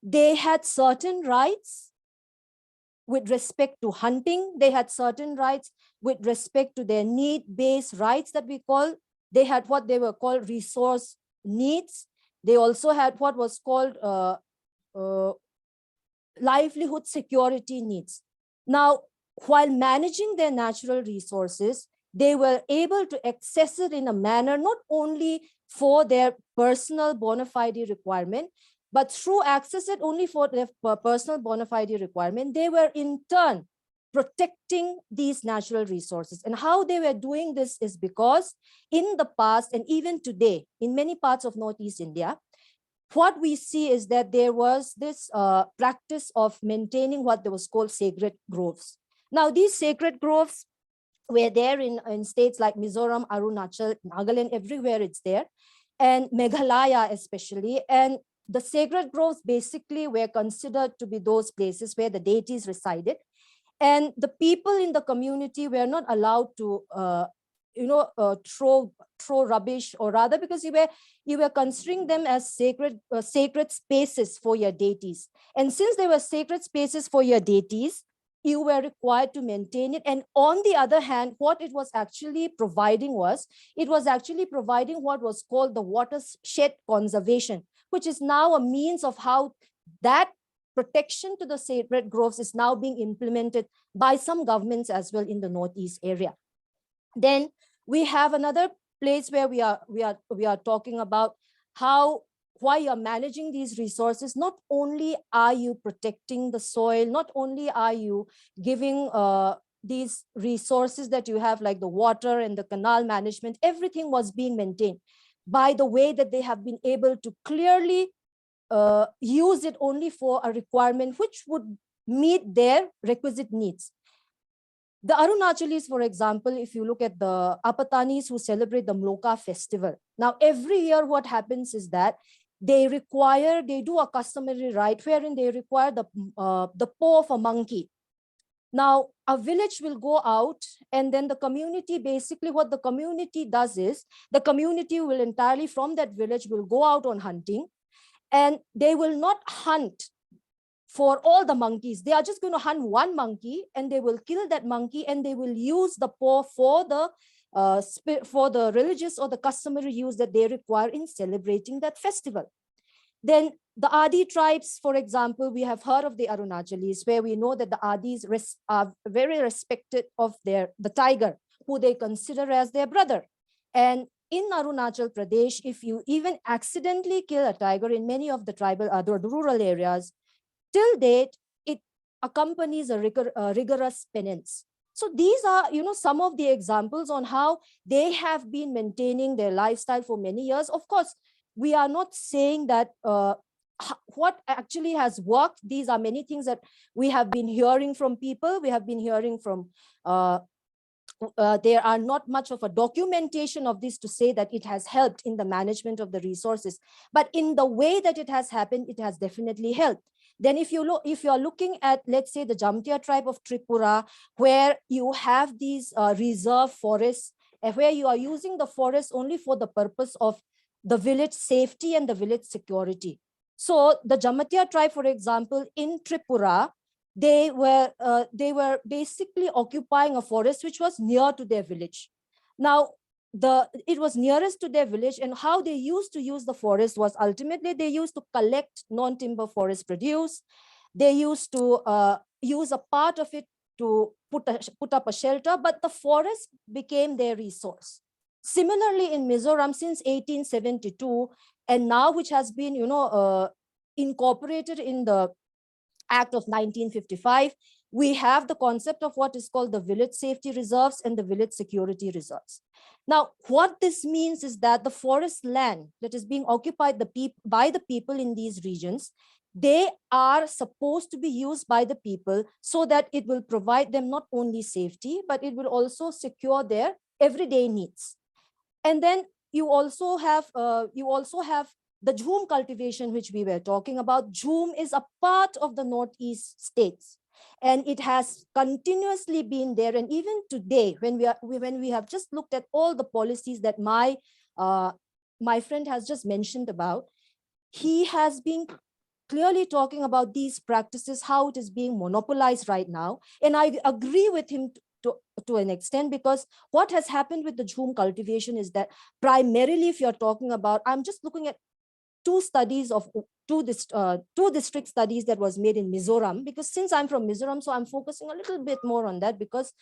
they had certain rights with respect to hunting. They had certain rights with respect to their need-based rights that we call. They had what they were called resource needs. They also had what was called livelihood security needs. Now, while managing their natural resources, they were able to access it in a manner not only for their personal bona fide requirement, but through access it only for their personal bona fide requirement, they were in turn protecting these natural resources. And how they were doing this is because in the past, and even today, in many parts of Northeast India, what we see is that there was this practice of maintaining what was called sacred groves. Now, these sacred groves were there in states like Mizoram, Arunachal, Nagaland, everywhere it's there, and Meghalaya especially. And the sacred groves basically were considered to be those places where the deities resided. And the people in the community were not allowed to throw rubbish, or rather, because you were considering them as sacred spaces for your deities. And since they were sacred spaces for your deities, you were required to maintain it. And on the other hand, what it was actually providing was, it was actually providing what was called the watershed conservation, which is now a means of how that protection to the sacred groves is now being implemented by some governments as well in the Northeast area. Then we have another place where we are talking about why you're managing these resources. Not only are you protecting the soil, not only are you giving these resources that you have, like the water and the canal management, everything was being maintained by the way that they have been able to clearly use it only for a requirement which would meet their requisite needs. The Arunachalis, for example, if you look at the Apatanis who celebrate the Mloka festival. Now, every year what happens is that they do a customary rite wherein they require the paw of a monkey. Now, a village will go out, and then the community, basically what the community does is, the community will entirely from that village will go out on hunting, and they will not hunt for all the monkeys. They are just going to hunt one monkey, and they will kill that monkey, and they will use the paw for the religious or the customary use that they require in celebrating that festival. Then the Adi tribes, for example, we have heard of the Arunachalis, where we know that the Adis are very respected of the tiger, who they consider as their brother. And in Arunachal Pradesh, if you even accidentally kill a tiger in many of the tribal, the rural areas, till date, it accompanies a rigorous penance. So these are, some of the examples on how they have been maintaining their lifestyle for many years. Of course, we are not saying that what actually has worked. These are many things that we have been hearing from people. We have been hearing from there are not much of a documentation of this to say that it has helped in the management of the resources, but in the way that it has happened, it has definitely helped. Then if you are looking at, let's say, the Jamtia tribe of Tripura, where you have these reserve forests, where you are using the forest only for the purpose of the village safety and the village security. So the Jamatia tribe, for example, in Tripura, they were basically occupying a forest which was near to their village. Now, it was nearest to their village, and how they used to use the forest was ultimately they used to collect non-timber forest produce. They used to use a part of it to put up a shelter, but the forest became their resource. Similarly, in Mizoram, since 1872, and now which has been, incorporated in the Act of 1955, we have the concept of what is called the village safety reserves and the village security reserves. Now, what this means is that the forest land that is being occupied by the people in these regions, they are supposed to be used by the people so that it will provide them not only safety, but it will also secure their everyday needs. And then you also have the jhum cultivation, which we were talking about. Jhum is a part of the Northeast states, and it has continuously been there. And even today, when we have just looked at all the policies that my friend has just mentioned about, he has been clearly talking about these practices, how it is being monopolized right now. And I agree with him to an extent, because what has happened with the jhum cultivation is that primarily, if you're talking about, I'm just looking at two district studies that was made in Mizoram, because since I'm from Mizoram, so I'm focusing a little bit more on that, because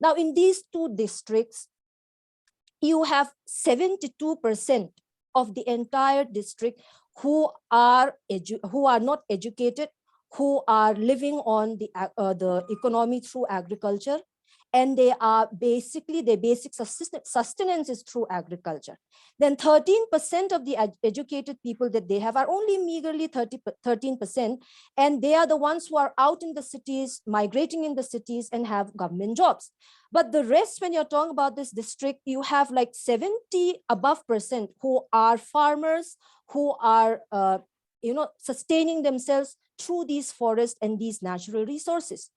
now in these two districts, you have 72% of the entire district who are not educated, who are living on the economy through agriculture, and their basic sustenance is through agriculture. Then 13% of the educated people that they have are only meagerly 13%, and they are the ones who are out in the cities, migrating in the cities, and have government jobs. But the rest, when you're talking about this district, you have like 70% above who are farmers, who are sustaining themselves through these forests and these natural resources.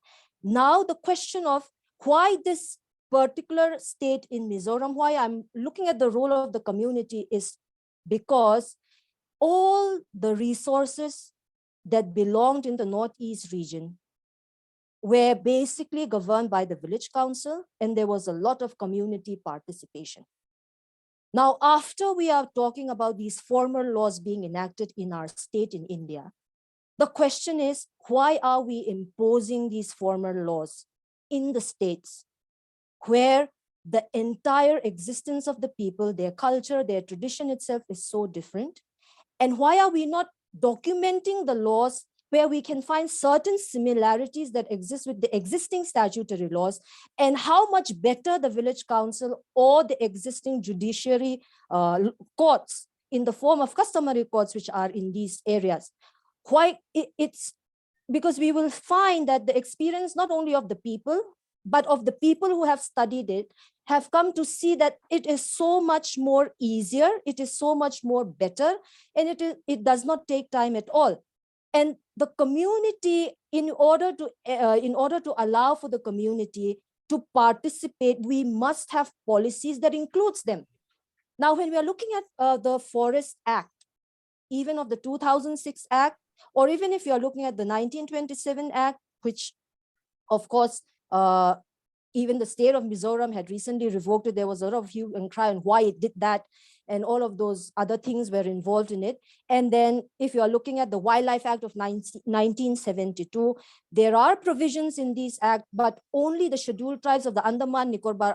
Now the question of why this particular state in Mizoram, why I'm looking at the role of the community, is because all the resources that belonged in the Northeast region were basically governed by the village council, and there was a lot of community participation. Now, after we are talking about these formal laws being enacted in our state in India, the question is, why are we imposing these formal laws in the states where the entire existence of the people, their culture, their tradition itself is so different? And why are we not documenting the laws where we can find certain similarities that exist with the existing statutory laws, and how much better the village council or the existing judiciary courts in the form of customary courts which are in these areas? Why it's because we will find that the experience not only of the people, but of the people who have studied it, have come to see that it is so much more easier, it is so much more better, and it does not take time at all. And the community, in order to allow for the community to participate, we must have policies that includes them. Now, when we are looking at the Forest Act, even of the 2006 Act, or even if you are looking at the 1927 Act, which of course even the state of Mizoram had recently revoked it. There was a lot of hue and cry on why it did that, and all of those other things were involved in it. And then if you are looking at the Wildlife Act of 1972, there are provisions in this act, but only the scheduled tribes of the Andaman Nicobar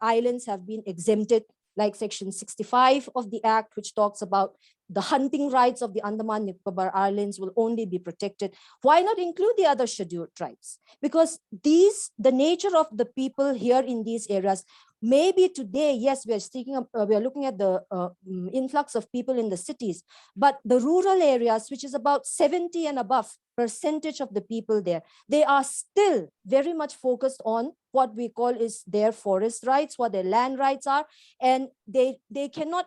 Islands have been exempted, like section 65 of the act, which talks about the hunting rights of the Andaman Nicobar Islands will only be protected. Why not include the other scheduled tribes? Because the nature of the people here in these areas, maybe today, yes, we are looking at the influx of people in the cities, but the rural areas, which is about 70 and above percentage of the people there, they are still very much focused on what we call is their forest rights, what their land rights are, and we cannot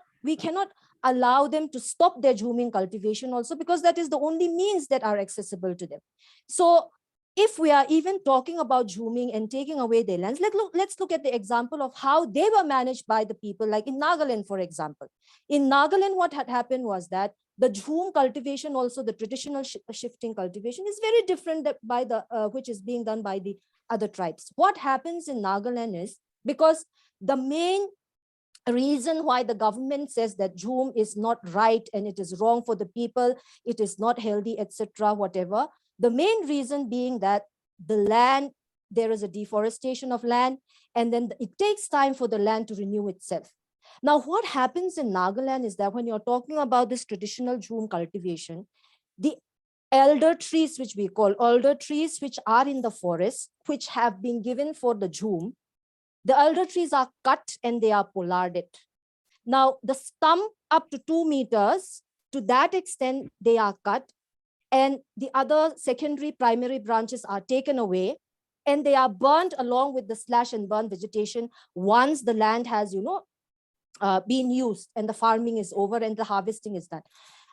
allow them to stop their jhuming cultivation also, because that is the only means that are accessible to them. So if we are even talking about jhuming and taking away their lands, let's look at the example of how they were managed by the people, like in Nagaland, for example. In Nagaland, what had happened was that the jhum cultivation, also the traditional shifting cultivation, is very different by the which is being done by the other tribes. What happens in Nagaland is, because the main reason why the government says that jhum is not right and it is wrong for the people, it is not healthy, etc., whatever. The main reason being that the land, there is a deforestation of land, and then it takes time for the land to renew itself. Now, what happens in Nagaland is that when you're talking about this traditional jhum cultivation, the elder trees, which we call alder trees, which are in the forest, which have been given for the jhum, the elder trees are cut and they are pollarded. Now, the stump up to 2 meters, to that extent, they are cut, and the other secondary primary branches are taken away, and they are burnt along with the slash and burn vegetation once the land has, been used and the farming is over and the harvesting is done.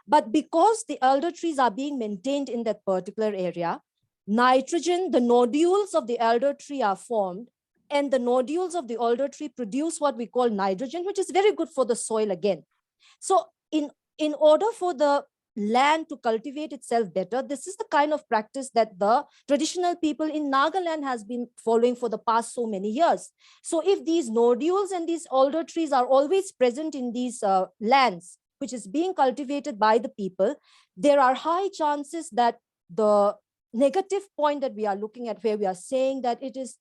But because the elder trees are being maintained in that particular area, nitrogen, the nodules of the elder tree are formed, and the nodules of the alder tree produce what we call nitrogen, which is very good for the soil again. So in order for the land to cultivate itself better, this is the kind of practice that the traditional people in Nagaland has been following for the past so many years. So if these nodules and these alder trees are always present in these lands, which is being cultivated by the people, there are high chances that the negative point that we are looking at, where we are saying that it is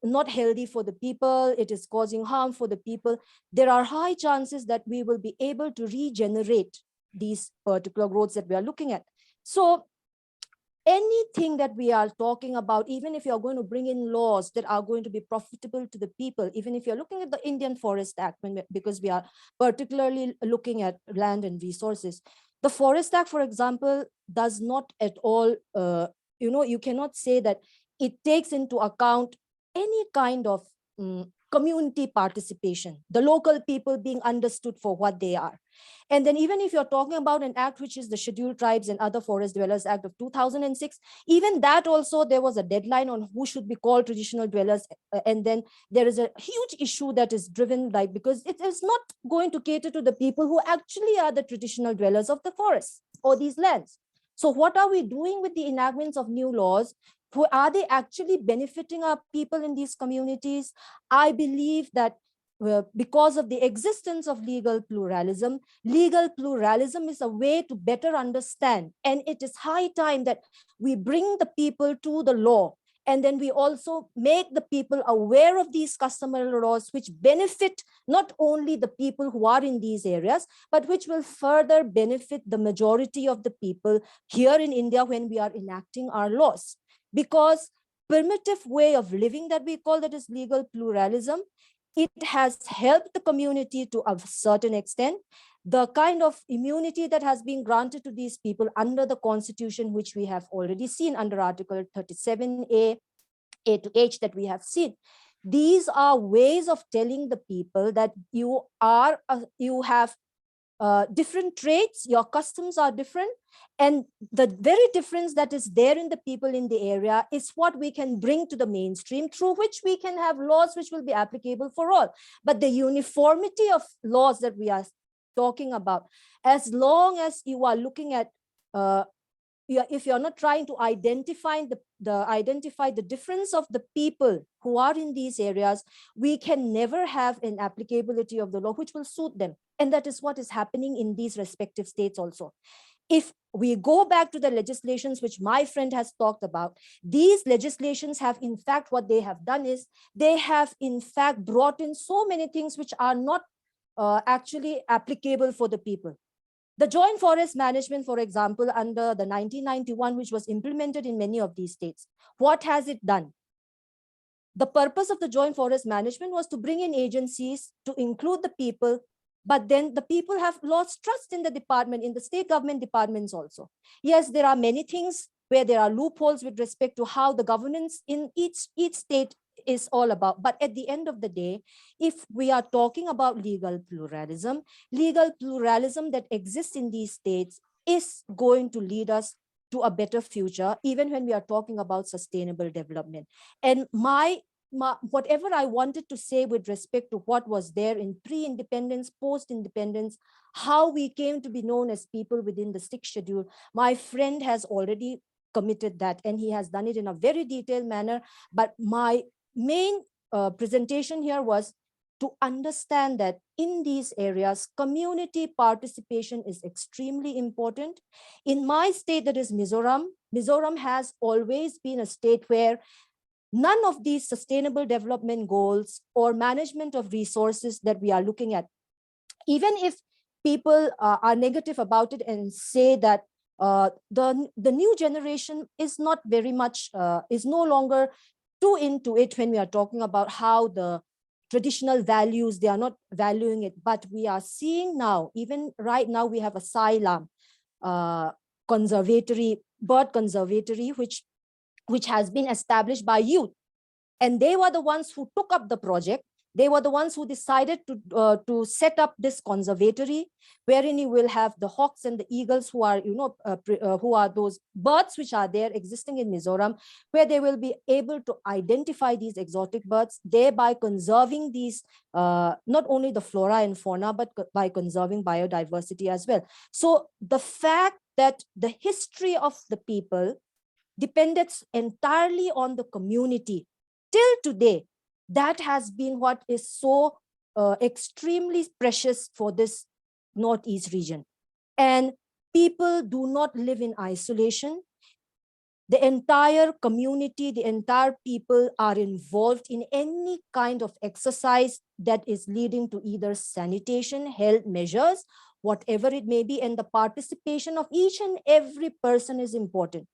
not healthy for the people, it is causing harm for the people, there are high chances that we will be able to regenerate these particular growths that we are looking at. So anything that we are talking about, even if you're going to bring in laws that are going to be profitable to the people, even if you're looking at the Indian Forest Act, because we are particularly looking at land and resources, the Forest Act, for example, does not at all, you cannot say that it takes into account any kind of community participation, the local people being understood for what they are. And then even if you're talking about an act which is the Scheduled Tribes and Other Forest Dwellers Act of 2006, even that also there was a deadline on who should be called traditional dwellers. And then there is a huge issue that is driven by, because it is not going to cater to the people who actually are the traditional dwellers of the forest or these lands. So what are we doing with the enactments of new laws? Are they actually benefiting our people in these communities? I believe that because of the existence of legal pluralism is a way to better understand. And it is high time that we bring the people to the law. And then we also make the people aware of these customary laws, which benefit not only the people who are in these areas, but which will further benefit the majority of the people here in India when we are enacting our laws. Because primitive way of living that we call, that is legal pluralism, it has helped the community to a certain extent. The kind of immunity that has been granted to these people under the constitution, which we have already seen under Article 37A, A to H that we have seen. These are ways of telling the people that you have different traits, your customs are different, and the very difference that is there in the people in the area is what we can bring to the mainstream, through which we can have laws which will be applicable for all. But the uniformity of laws that we are talking about, as long as you are looking at if you're not trying to identify the difference of the people who are in these areas, we can never have an applicability of the law which will suit them. And that is what is happening in these respective states also. If we go back to the legislations which my friend has talked about, these legislations have in fact, what they have done is they have in fact brought in so many things which are not actually applicable for the people. The joint forest management, for example, under the 1991, which was implemented in many of these states, what has it done? The purpose of the joint forest management was to bring in agencies to include the people, but then the people have lost trust in the department, in the state government departments also. Yes, there are many things where there are loopholes with respect to how the governance in each state is all about. But at the end of the day, if we are talking about legal pluralism that exists in these states is going to lead us to a better future, even when we are talking about sustainable development. And whatever I wanted to say with respect to what was there in pre-independence, post-independence, how we came to be known as people within the 6th schedule, my friend has already committed that, and he has done it in a very detailed manner. But my main presentation here was to understand that in these areas, community participation is extremely important. In my state, that is Mizoram, Mizoram has always been a state where none of these sustainable development goals or management of resources that we are looking at, even if people are negative about it and say that the new generation is not very much, is no longer too into it when we are talking about how the traditional values, they are not valuing it. But we are seeing now, even right now, we have a Sailam conservatory, bird conservatory, which has been established by youth. And they were the ones who took up the project. They were the ones who decided to set up this conservatory, wherein you will have the hawks and the eagles, who are, who are those birds which are there existing in Mizoram, where they will be able to identify these exotic birds, thereby conserving these, not only the flora and fauna, but by conserving biodiversity as well. So the fact that the history of the people depended entirely on the community till today, that has been what is so extremely precious for this Northeast region. And people do not live in isolation. The entire community, the entire people are involved in any kind of exercise that is leading to either sanitation, health measures, whatever it may be, and the participation of each and every person is important.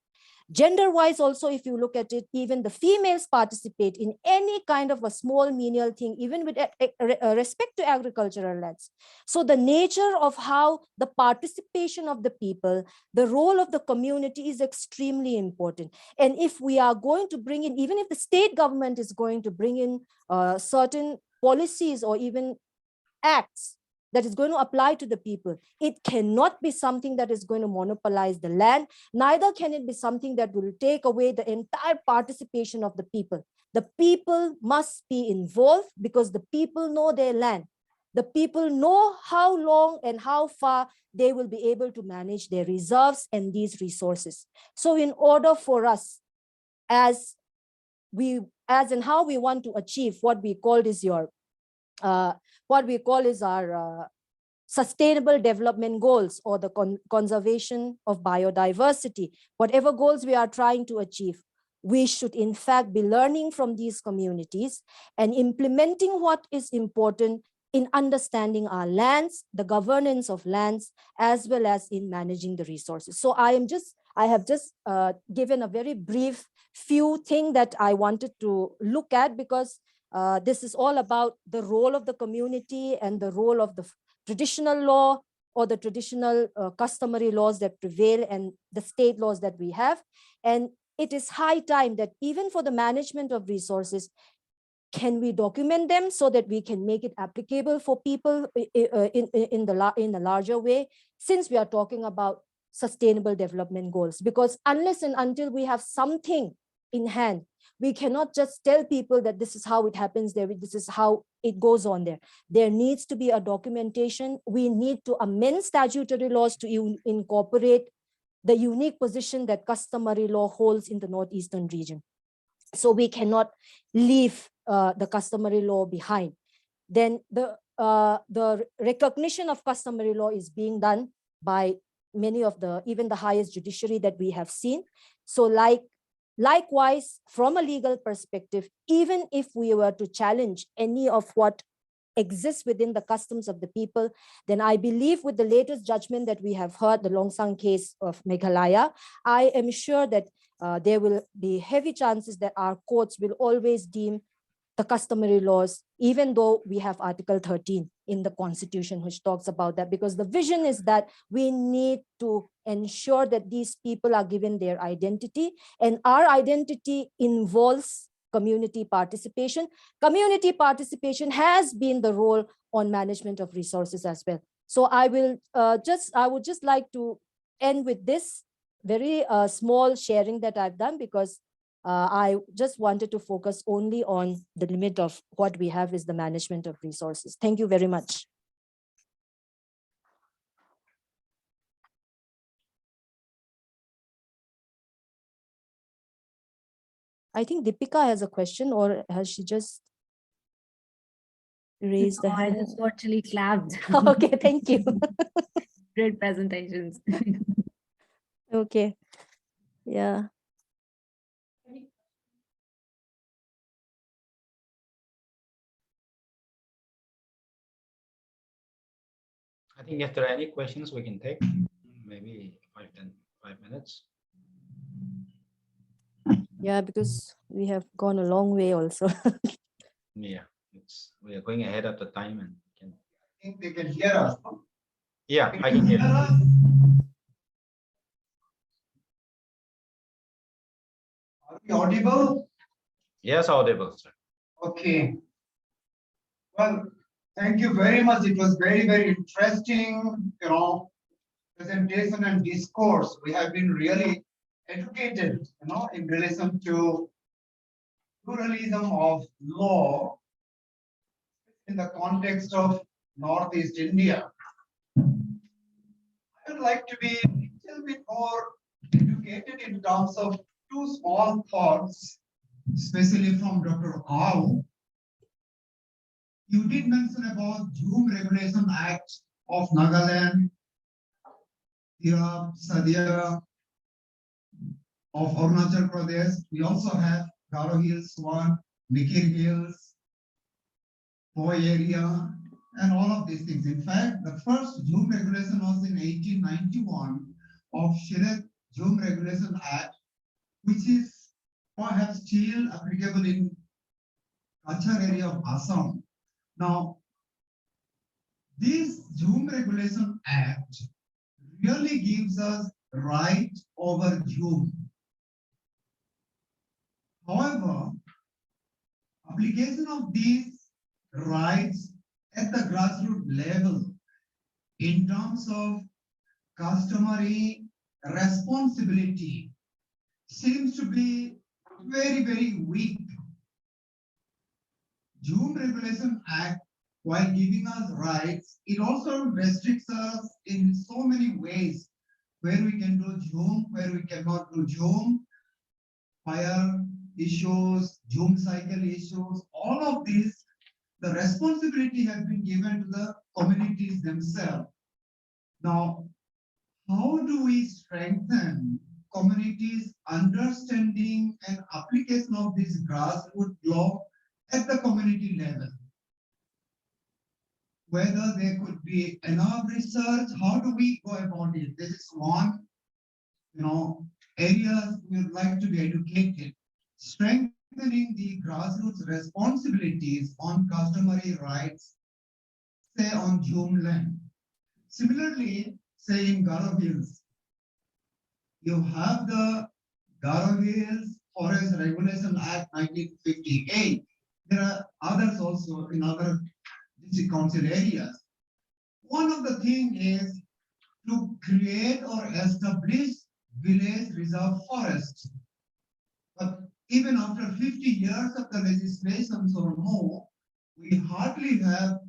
Gender-wise also, if you look at it, even the females participate in any kind of a small menial thing, even with respect to agricultural lands. So the nature of how the participation of the people, the role of the community is extremely important. And if we are going to bring in, even if the state government is going to bring in certain policies or even acts that is going to apply to the people, it cannot be something that is going to monopolize the land. Neither can it be something that will take away the entire participation of the people. The people must be involved because the people know their land. The people know how long and how far they will be able to manage their reserves and these resources. So in order for us, as in how we want to achieve what we call is our sustainable development goals, or the conservation of biodiversity, whatever goals we are trying to achieve, we should in fact be learning from these communities and implementing what is important in understanding our lands, the governance of lands, as well as in managing the resources. So I have just given a very brief few things that I wanted to look at, because this is all about the role of the community and the role of the traditional law, or the traditional customary laws that prevail, and the state laws that we have. And it is high time that even for the management of resources, can we document them so that we can make it applicable for people in the larger way, since we are talking about sustainable development goals? Because unless and until we have something in hand, we cannot just tell people that this is how it happens there, this is how it goes on there. There needs to be a documentation. We need to amend statutory laws to incorporate the unique position that customary law holds in the northeastern region. So we cannot leave the customary law behind. Then the recognition of customary law is being done by many of even the highest judiciary that we have seen. So likewise, from a legal perspective, even if we were to challenge any of what exists within the customs of the people, then I believe with the latest judgment that we have heard, the Longsang case of Meghalaya, I am sure that there will be heavy chances that our courts will always deem the customary laws, even though we have Article 13 in the Constitution, which talks about that, because the vision is that we need to ensure that these people are given their identity, and our identity involves community participation. Community participation has been the role on management of resources as well. So I would just like to end with this very small sharing that I've done, because I just wanted to focus only on the limit of what we have is the management of resources. Thank you very much. I think Deepika has a question, or has she just raised the No, I hand? just virtually clapped. Okay, thank you. Great presentations. Okay, yeah. I think if there are any questions, we can take maybe 5 minutes. Yeah, because we have gone a long way also. Yeah, we are going ahead of the time and can. I think they can hear us. No? Yeah, Can I you can hear hear you. us? Are we audible? Yes, audible, sir. Okay. Well, thank you very much. It was very, very interesting, presentation and discourse. We have been really educated, in relation to pluralism of law in the context of Northeast India. I would like to be a little bit more educated in terms of two small thoughts, especially from Dr. Au. You did mention about Zoom Regulation Act of Nagaland, Tirap, Sadia of Arunachal Pradesh. We also have Garo Hills 1, Mikir Hills, Poi area, and all of these things. In fact, the first Zoom regulation was in 1891 of Shiret Zoom Regulation Act, which is perhaps still applicable in Kachar area of Assam. Now, this Zoom Regulation Act really gives us right over Zoom. However, application of these rights at the grassroots level in terms of customary responsibility seems to be very, very weak. Zoom Regulation Act, while giving us rights, it also restricts us in so many ways, where we can do Zoom, where we cannot do Zoom, fire issues, Zoom cycle issues, all of these, the responsibility has been given to the communities themselves. Now, how do we strengthen communities' understanding and application of this grassroots law at the community level? Whether there could be enough research, how do we go about it? This is one, areas we would like to be educated. Strengthening the grassroots responsibilities on customary rights, say on Zoom land. Similarly, say in Garo Hills, you have the Garo Hills Forest Regulation Act 1958. There are others also in other district council areas. One of the things is to create or establish village reserve forests. But even after 50 years of the legislations or more, we hardly have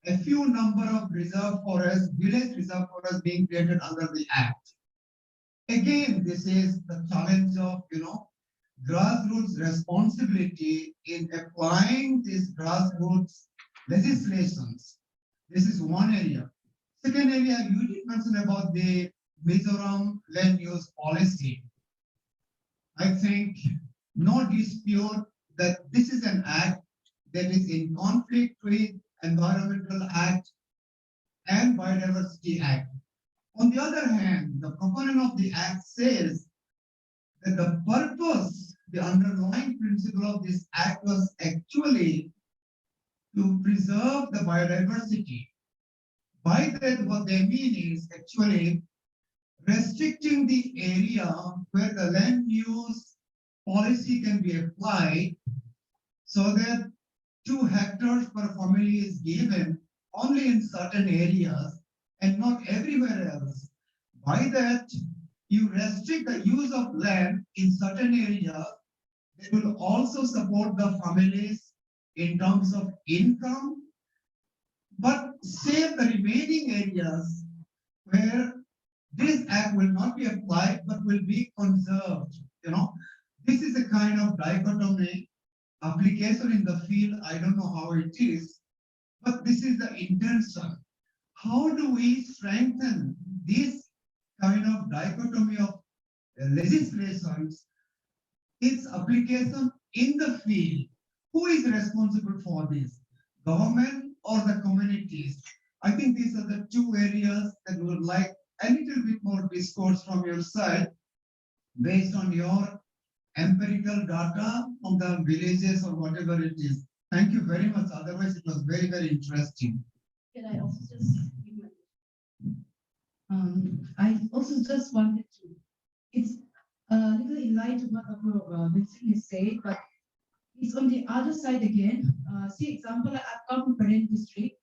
a few number of reserve forests, village reserve forests being created under the Act. Again, this is the challenge of, grassroots responsibility in applying these grassroots legislations. This is one area. Second area, you did mention about the Mizoram land use policy. I think no dispute that this is an act that is in conflict with Environmental Act and Biodiversity Act. On the other hand, the proponent of the act says that the purpose, the underlying principle of this act was actually to preserve the biodiversity. By that, what they mean is actually restricting the area where the land use policy can be applied so that 2 hectares per family is given only in certain areas and not everywhere else. By that, you restrict the use of land in certain areas that will also support the families in terms of income, but save the remaining areas where this act will not be applied but will be conserved. This is a kind of dichotomy application in the field. I don't know how it is, but this is the intention. How do we strengthen this kind of dichotomy of legislations, its application in the field? Who is responsible for this? Government or the communities? I think these are the 2 areas that we would like a little bit more discourse from your side based on your empirical data from the villages or whatever it is. Thank you very much. Otherwise, it was very, very interesting. Can I also just I also just wanted to, it's a little in line to what Dr. Vincent is saying, but it's on the other side again. See, example, I've come to Parent District,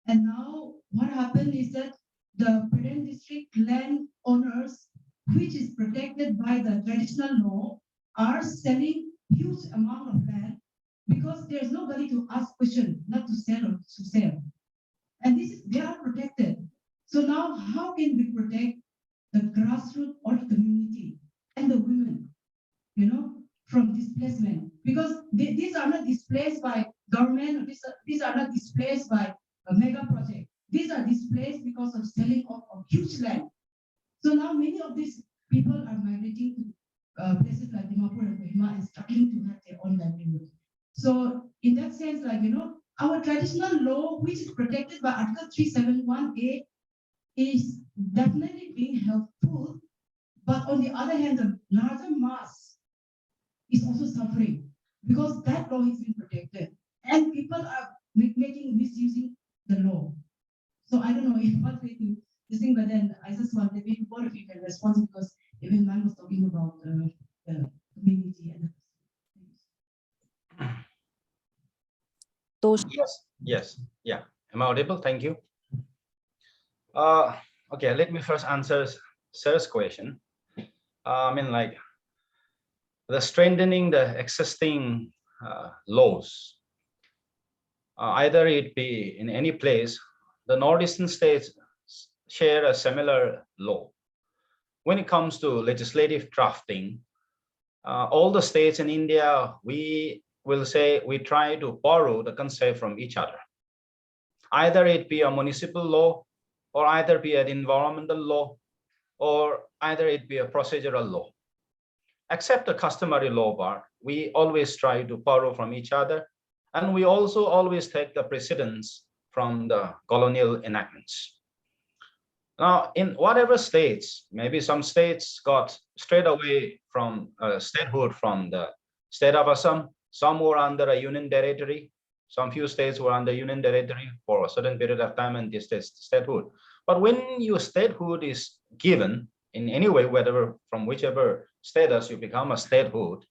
and now what happened is that the Parent District land owners, which is protected by the traditional law, are selling huge amount of land because there's nobody to ask question, not to sell or to sell. And they are protected. So now how can we protect the grassroots or the community and the women, from displacement? Because these are not displaced by government, these are not displaced by a mega project. These are displaced because of selling of huge land. So now many of these people are migrating to places like Dimapur and Kohima and struggling to have their own livelihood. So in that sense, our traditional law, which is protected by Article 371A, is definitely being helpful. But on the other hand, the larger mass is also suffering because that law is being protected and people are misusing the law. So I don't know if what way to think, but then I just wanted maybe both of you can respond because even man was talking about the community and Yes. Yeah. Am I audible? Thank you. Okay, let me first answer Sarah's question. The strengthening the existing laws, either it be in any place, the northeastern states share a similar law. When it comes to legislative drafting, all the states in India, we will say we try to borrow the concept from each other. Either it be a municipal law, or either be an environmental law, or either it be a procedural law. Except the customary law part, we always try to borrow from each other, and we also always take the precedence from the colonial enactments. Now, in whatever states, maybe some states got straight away from statehood from the state of Assam, some were under a union territory, some few states were under union territory for a certain period of time and this statehood. But when your statehood is given in any way, whether from whichever status you become a statehood,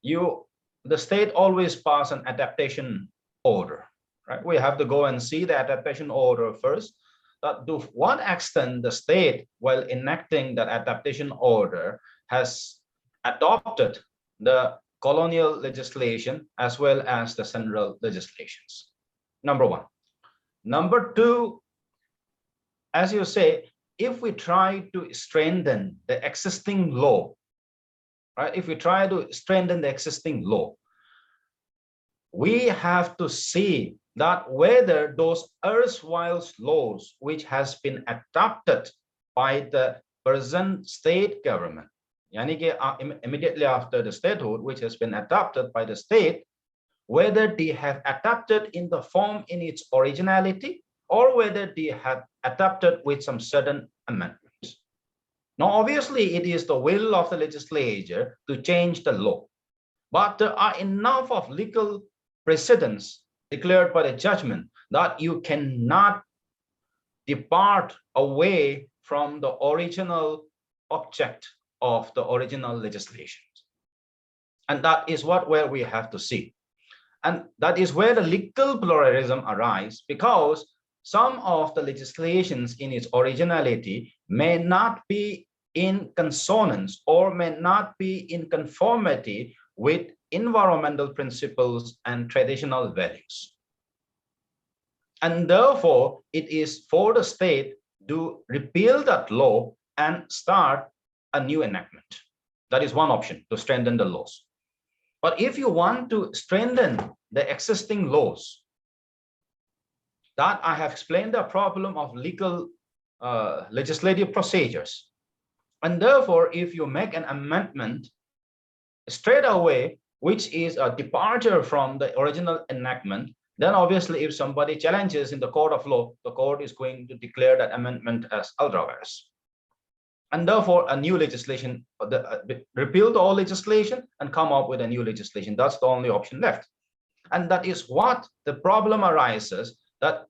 the state always pass an adaptation order, right? We have to go and see the adaptation order first. That to what extent the state, while enacting that adaptation order, has adopted the colonial legislation as well as the central legislations. Number one. Number two, as you say, if we try to strengthen the existing law, right? If we try to strengthen the existing law, we have to see that whether those erstwhile laws which has been adopted by the present state government, immediately after the statehood, which has been adopted by the state, whether they have adopted in the form in its originality or whether they have adopted with some certain amendments. Now, obviously, it is the will of the legislature to change the law, but there are enough of legal precedents declared by the judgment that you cannot depart away from the original object of the original legislation. And that is where we have to see. And that is where the legal pluralism arises, because some of the legislations in its originality may not be in consonance or may not be in conformity with environmental principles and traditional values. And therefore, it is for the state to repeal that law and start a new enactment. That is one option, to strengthen the laws. But if you want to strengthen the existing laws, that I have explained the problem of legal legislative procedures. And therefore, if you make an amendment straight away, which is a departure from the original enactment, then obviously if somebody challenges in the court of law, the court is going to declare that amendment as ultra vires. And therefore, a new legislation, repeal the old legislation and come up with a new legislation. That's the only option left. And that is what the problem arises, that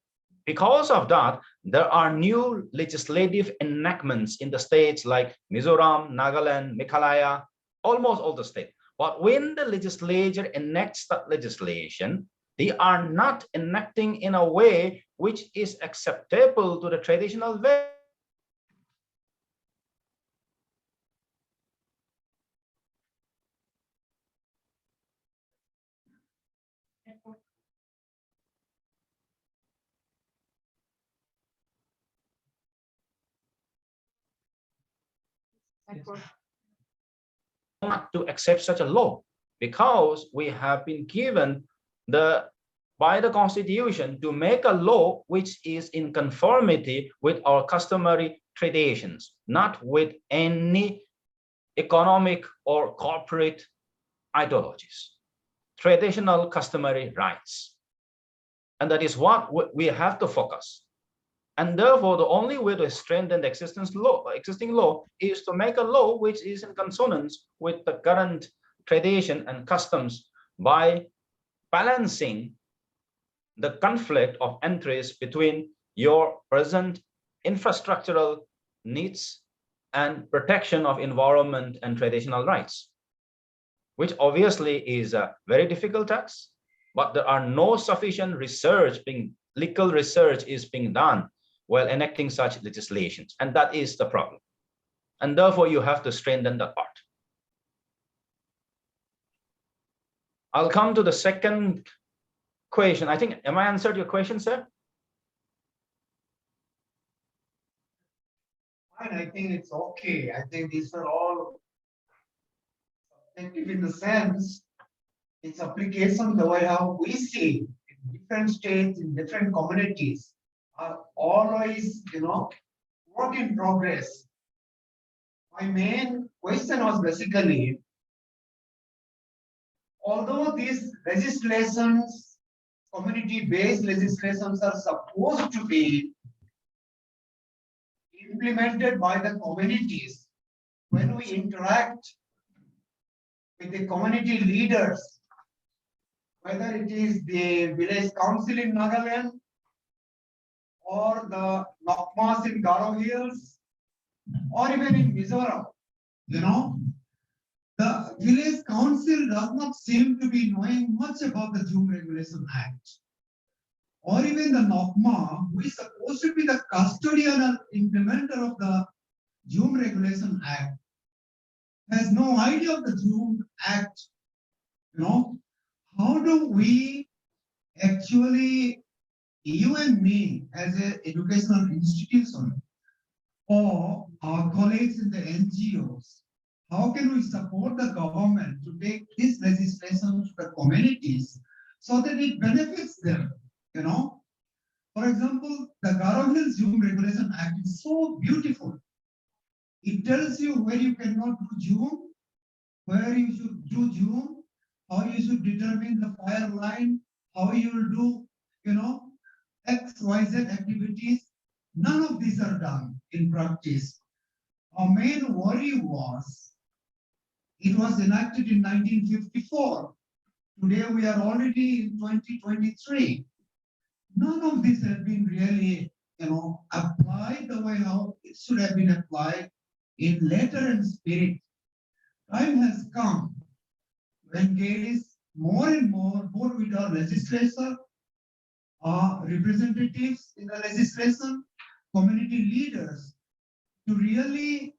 because of that, there are new legislative enactments in the states like Mizoram, Nagaland, Meghalaya, almost all the states. But when the legislature enacts that legislation, they are not enacting in a way which is acceptable to the traditional way. Not to accept such a law, because we have been given by the Constitution to make a law which is in conformity with our customary traditions, not with any economic or corporate ideologies, traditional customary rights. And that is what we have to focus. And therefore, the only way to strengthen the existing law is to make a law which is in consonance with the current tradition and customs by balancing the conflict of interest between your present infrastructural needs and protection of environment and traditional rights, which obviously is a very difficult task, but there are no sufficient legal research is being done while enacting such legislations. And that is the problem. And therefore, you have to strengthen that part. I'll come to the second question. I think, am I answered your question, sir? Fine, I think it's okay. I think these are all subjective in the sense its application, the way how we see in different states, in different communities, are always, work in progress. My main question was basically, although these legislations, community-based legislations are supposed to be implemented by the communities, when we interact with the community leaders, whether it is the village council in Nagaland or the Nokmas in Garo Hills, or even in Mizoram, the village council does not seem to be knowing much about the Jhum Regulation Act. Or even the Nokma, who is supposed to be the custodian and implementer of the Jhum Regulation Act, has no idea of the Jhum Act. How do we actually, you and me as an educational institution, or our colleagues in the NGOs, how can we support the government to take this legislation to the communities so that it benefits them, you know? For example, the Garo Hills Zoom Regulation Act is so beautiful. It tells you where you cannot do Zoom, where you should do Zoom, how you should determine the fire line, how you will do, you know, X, Y, Z activities. None of these are done in practice. Our main worry was, it was enacted in 1954. Today we are already in 2023. None of this has been really, you know, applied the way how it should have been applied in letter and spirit. Time has come to engage more and more, both with our legislature, our representatives in the legislation, community leaders, to really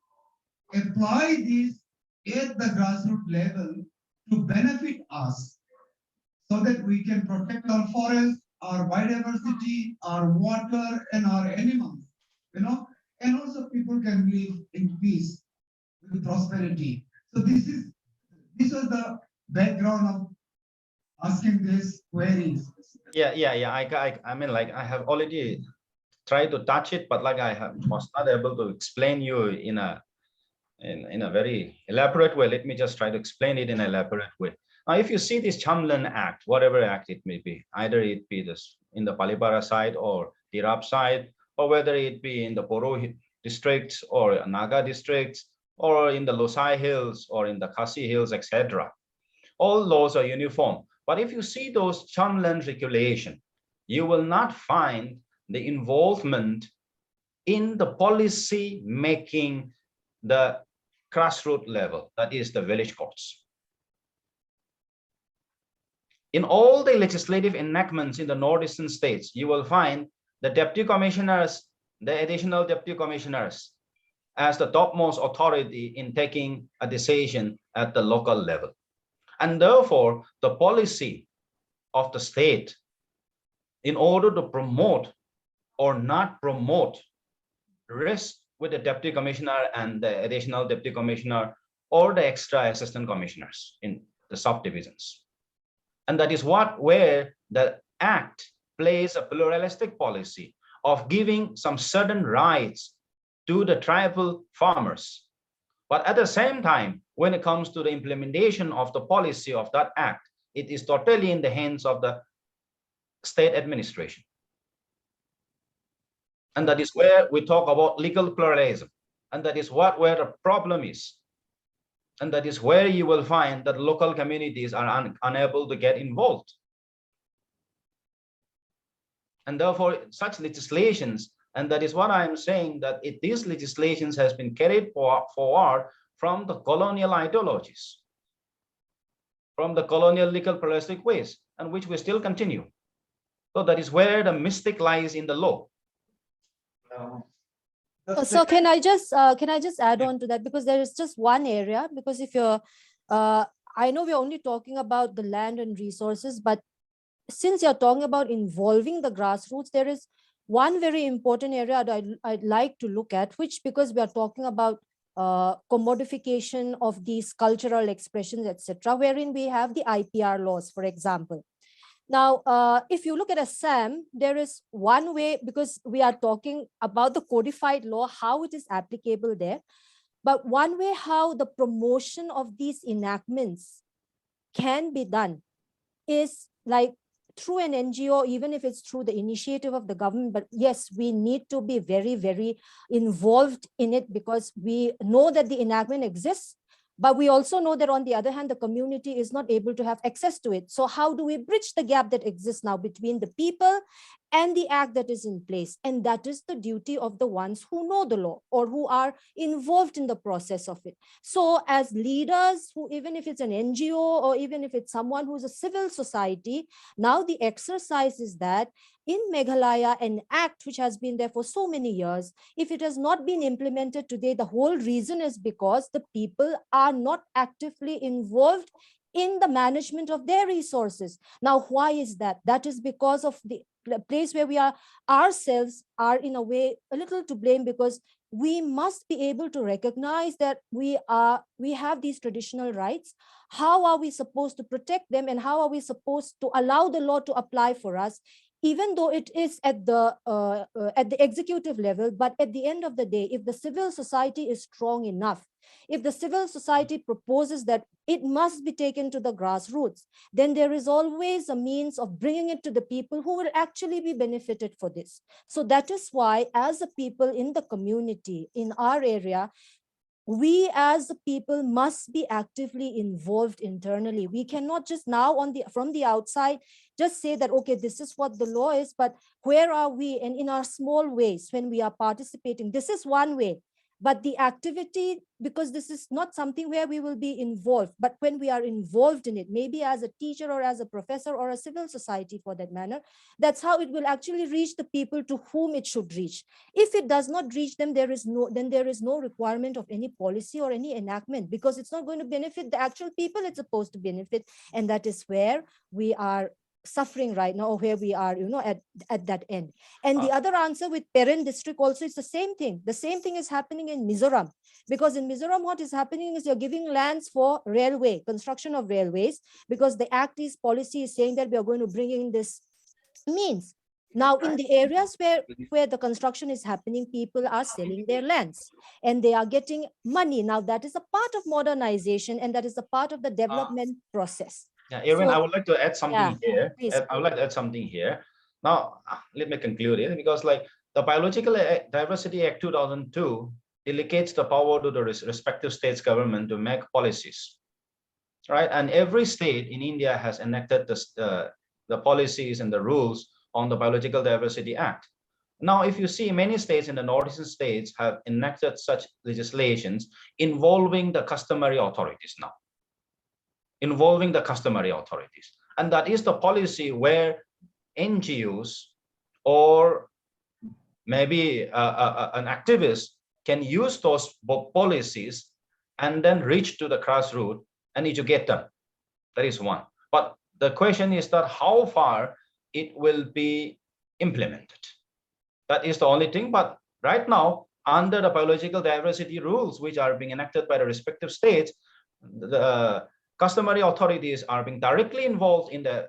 apply this at the grassroots level to benefit us, so that we can protect our forests, our biodiversity, our water, and our animals, you know, and also people can live in peace with prosperity. So this was the background of asking these queries. Yeah. I mean, like, I have already tried to touch it, but like was not able to explain you in a very elaborate way. Let me just try to explain it in an elaborate way. Now, if you see this Chamlan Act, whatever act it may be, either it be this in the Palipara side or Tirap side, or whether it be in the Poro districts or Naga districts, or in the Losai Hills or in the Khasi Hills, etc. All laws are uniform. But if you see those Chamlan regulation, you will not find the involvement in the policy making, the grassroots level, that is the village courts. In all the legislative enactments in the northeastern states, you will find the deputy commissioners, the additional deputy commissioners, as the topmost authority in taking a decision at the local level. And therefore, the policy of the state, in order to promote or not promote, rests with the deputy commissioner and the additional deputy commissioner or the extra assistant commissioners in the subdivisions. And that is where the act plays a pluralistic policy of giving some certain rights to the tribal farmers. But at the same time, when it comes to the implementation of the policy of that act, it is totally in the hands of the state administration. And that is where we talk about legal pluralism. And that is where the problem is. And that is where you will find that local communities are unable to get involved. And therefore, such legislations, and that is what I am saying, that these legislations has been carried forward from the colonial ideologies, from the colonial legal pluralistic ways, and which we still continue. So that is where the mystic lies in the law. So can I just add on to that, because there is just one area, because if you're I know we're only talking about the land and resources, but since you're talking about involving the grassroots, there is one very important area that I'd like to look at, which, because we are talking about commodification of these cultural expressions, etc., wherein we have the IPR laws, for example. Now, if you look at Assam, there is one way, because we are talking about the codified law, how it is applicable there. But one way how the promotion of these enactments can be done is like through an NGO, even if it's through the initiative of the government. But yes, we need to be very, very involved in it, because we know that the enactment exists. But we also know that on the other hand, the community is not able to have access to it. So how do we bridge the gap that exists now between the people and the act that is in place? And that is the duty of the ones who know the law or who are involved in the process of it. So as leaders, who, even if it's an NGO or even if it's someone who's a civil society, now the exercise is that in Meghalaya, an act which has been there for so many years, if it has not been implemented today, the whole reason is because the people are not actively involved in the management of their resources. Now, why is that? That is because of the place where we are ourselves are in a way a little to blame, because we must be able to recognize that we have these traditional rights. How are we supposed to protect them, and how are we supposed to allow the law to apply for us, even though it is at the executive level? But at the end of the day, if the civil society is strong enough, if the civil society proposes that it must be taken to the grassroots, then there is always a means of bringing it to the people who will actually be benefited for this. So that is why, as a people in the community, in our area, we as the people must be actively involved internally. We cannot just now from the outside just say that, okay, this is what the law is, but where are we? And in our small ways, when we are participating, this is one way. But the activity, because this is not something where we will be involved, but when we are involved in it, maybe as a teacher or as a professor or a civil society for that matter, that's how it will actually reach the people to whom it should reach. If it does not reach them, there is no requirement of any policy or any enactment, because it's not going to benefit the actual people it's supposed to benefit. And that is where we are suffering right now, or where we are, at that end. And the other answer with parent district also, it's the same thing. The same thing is happening in Mizoram, because in Mizoram, what is happening is you're giving lands for railway, construction of railways, because the policy is saying that we are going to bring in this means. Now, in the areas where the construction is happening, people are selling their lands and they are getting money. Now, that is a part of modernization, and that is a part of the development process. Yeah, Irwin, So, I would like to add something here. please. I would like to add something here. Now, let me conclude it, because like the Biological Diversity Act 2002 delegates the power to the respective states' government to make policies, right? And every state in India has enacted the policies and the rules on the Biological Diversity Act. Now, if you see, many states in the northeastern states have enacted such legislations involving the customary authorities now. Involving the customary authorities. And that is the policy where NGOs or maybe an activist can use those policies and then reach to the grassroots and educate them. That is one. But the question is that how far it will be implemented. That is the only thing. But right now, under the biological diversity rules, which are being enacted by the respective states, the customary authorities are being directly involved in the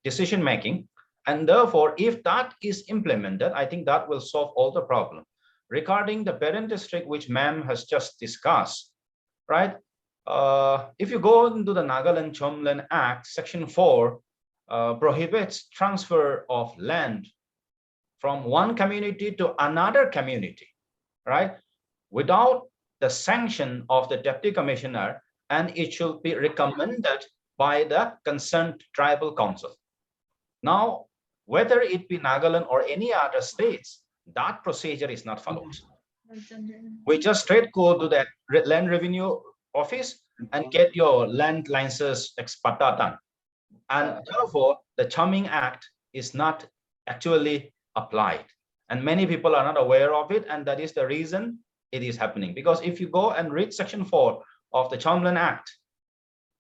decision making. And therefore, if that is implemented, I think that will solve all the problem. Regarding the parent district, which ma'am has just discussed, right? If you go into the Nagaland Chomland Act, Section 4 prohibits transfer of land from one community to another community, right? Without the sanction of the deputy commissioner, and it should be recommended by the concerned tribal council. Now, whether it be Nagaland or any other states, that procedure is not followed. We just straight go to that land revenue office and get your land licenses expatatan. And therefore, the Charming Act is not actually applied. And many people are not aware of it. And that is the reason it is happening. Because if you go and read Section 4 of the Chomland Act,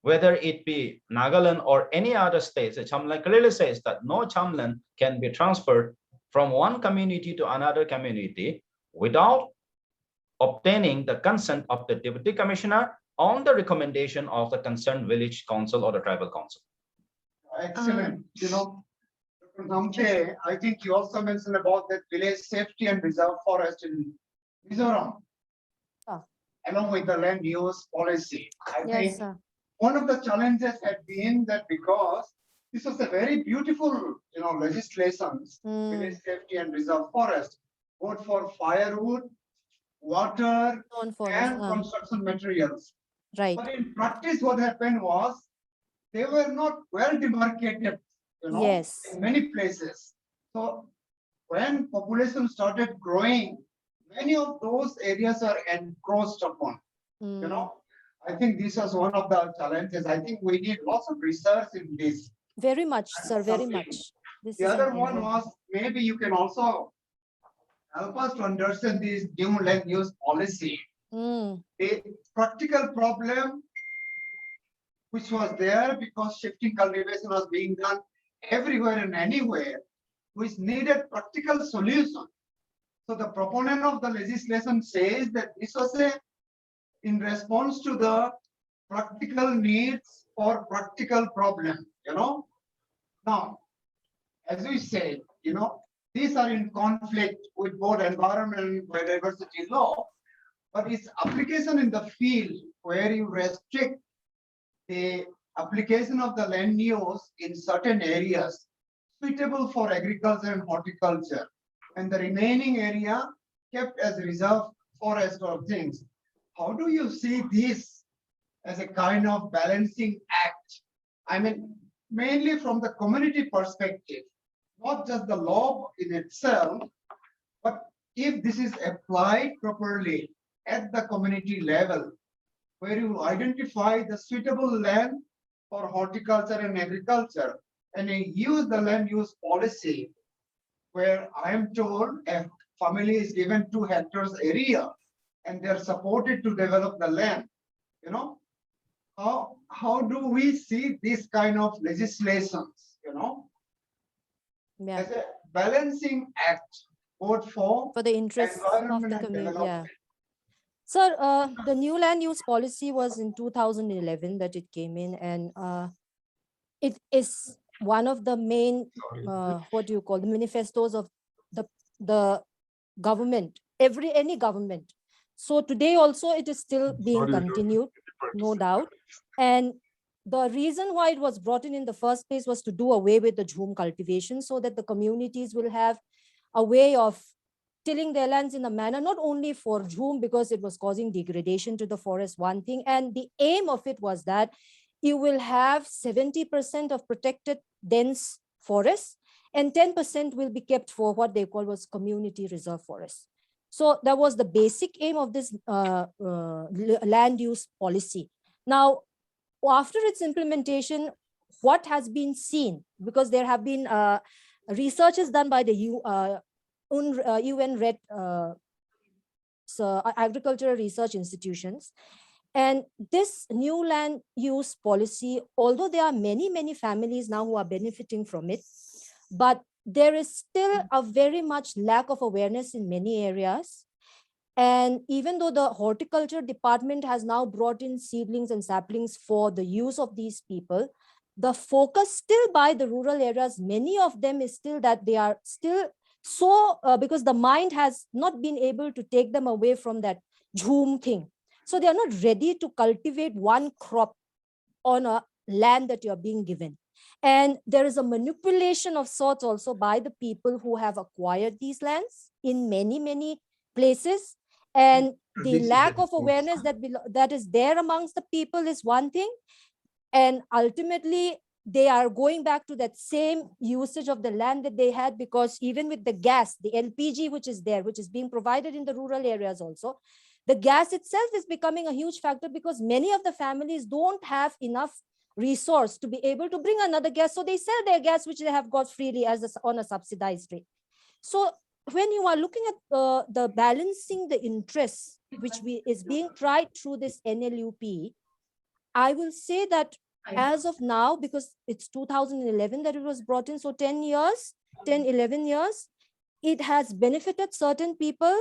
whether it be Nagaland or any other states, the Chomland clearly says that no Chomland can be transferred from one community to another community without obtaining the consent of the deputy commissioner on the recommendation of the concerned village council or the tribal council. Excellent. Dr. Namte, I think you also mentioned about the village safety and reserve forest in Mizoram, along with the land use policy. I think sir. one of the challenges had been that because this was a very beautiful, legislations, village safety and reserve forest, both for firewood, water, and construction materials. Right. But in practice, what happened was they were not well demarcated, Yes. in many places. So when population started growing, many of those areas are encroached upon. I think this was one of the challenges. I think we need lots of research in this. Very much, sir, very much. This The is other an one area. was, maybe you can also help us to understand this new land use policy. The practical problem which was there because shifting cultivation was being done everywhere and anywhere, which needed practical solution. So the proponent of the legislation says that this was in response to the practical needs or practical problem, Now, as we said, these are in conflict with both environmental and biodiversity law, but its application in the field where you restrict the application of the land use in certain areas suitable for agriculture and horticulture, and the remaining area kept as reserve forest or things. How do you see this as a kind of balancing act? I mean, mainly from the community perspective, not just the law in itself, but if this is applied properly at the community level, where you identify the suitable land for horticulture and agriculture, and you use the land use policy, where I am told a family is given 2 hectares area and they're supported to develop the land, how do we see this kind of legislations, Yeah, as a balancing act, both for for the interests of environment the and community. Yeah. development? Sir, the new land use policy was in 2011 that it came in, and it is one of the main, what do you call, the manifestos of the government, any government. So today also it is still being continued, no doubt. And the reason why it was brought in the first place was to do away with the jhum cultivation, so that the communities will have a way of tilling their lands in a manner not only for jhum, because it was causing degradation to the forest, one thing, and the aim of it was that you will have 70% of protected dense forests, and 10% will be kept for what they call was community reserve forests. So that was the basic aim of this land use policy. Now, after its implementation, what has been seen, because there have been researches done by the UN RED agricultural research institutions. And this new land use policy, although there are many families now who are benefiting from it, but there is still a very much lack of awareness in many areas. And even though the horticulture department has now brought in seedlings and saplings for the use of these people, the focus still by the rural areas, many of them is still that they are still so, because the mind has not been able to take them away from that jhum thing. So they are not ready to cultivate one crop on a land that you're being given. And there is a manipulation of sorts also by the people who have acquired these lands in many places. And the lack of awareness that is there amongst the people is one thing. And ultimately, they are going back to that same usage of the land that they had, because even with the gas, the LPG, which is there, which is being provided in the rural areas also, the gas itself is becoming a huge factor, because many of the families don't have enough resource to be able to bring another gas. So they sell their gas, which they have got freely on a subsidized rate. So when you are looking at the balancing the interests, which is being tried through this NLUP, I will say that as of now, because it's 2011 that it was brought in, so 10 years, 10, 11 years, it has benefited certain people,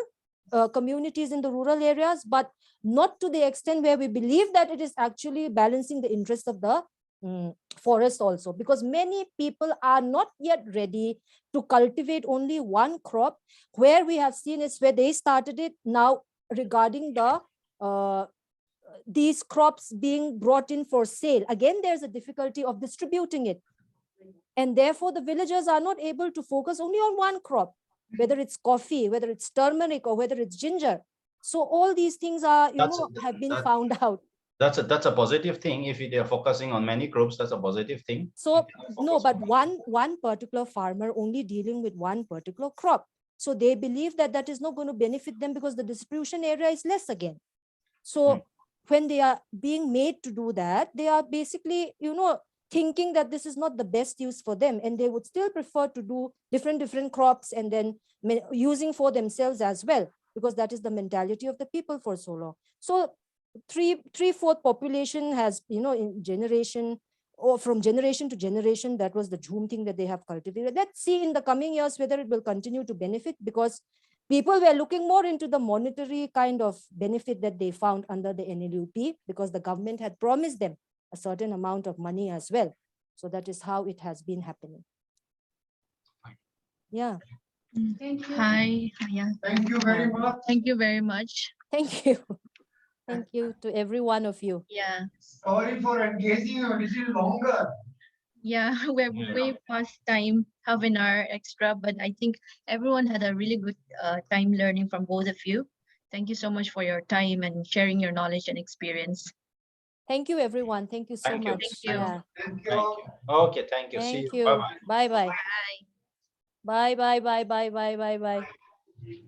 communities in the rural areas, but not to the extent where we believe that it is actually balancing the interests of the forest also, because many people are not yet ready to cultivate only one crop. Where we have seen is where they started it now regarding the these crops being brought in for sale. Again, there's a difficulty of distributing it. And therefore, the villagers are not able to focus only on one crop, whether it's coffee, whether it's turmeric, or whether it's ginger. So all these things are, have been found out. That's a positive thing. If they are focusing on many crops, that's a positive thing. So no, but one particular farmer only dealing with one particular crop. So they believe that that is not going to benefit them, because the distribution area is less again. So when they are being made to do that, they are basically, thinking that this is not the best use for them, and they would still prefer to do different crops and then using for themselves as well, because that is the mentality of the people for so long. So three-fourth population has, in generation or from generation to generation, that was the Jhum thing that they have cultivated. Let's see in the coming years whether it will continue to benefit, because people were looking more into the monetary kind of benefit that they found under the NLUP, because the government had promised them a certain amount of money as well. So that is how it has been happening. Yeah. Thank you. Hi. Yeah. Thank you very much. Thank you very much. Thank you. Thank you to every one of you. Yeah. Sorry for engaging a little longer. Yeah, we're way past time, half an hour extra, but I think everyone had a really good time learning from both of you. Thank you so much for your time and sharing your knowledge and experience. Thank you, everyone. Thank you so Thank you. much. Thank you. Yeah. Thank Thank you. Okay, thank you. See Thank you. Bye you. bye. Bye bye. Bye bye bye bye bye bye bye.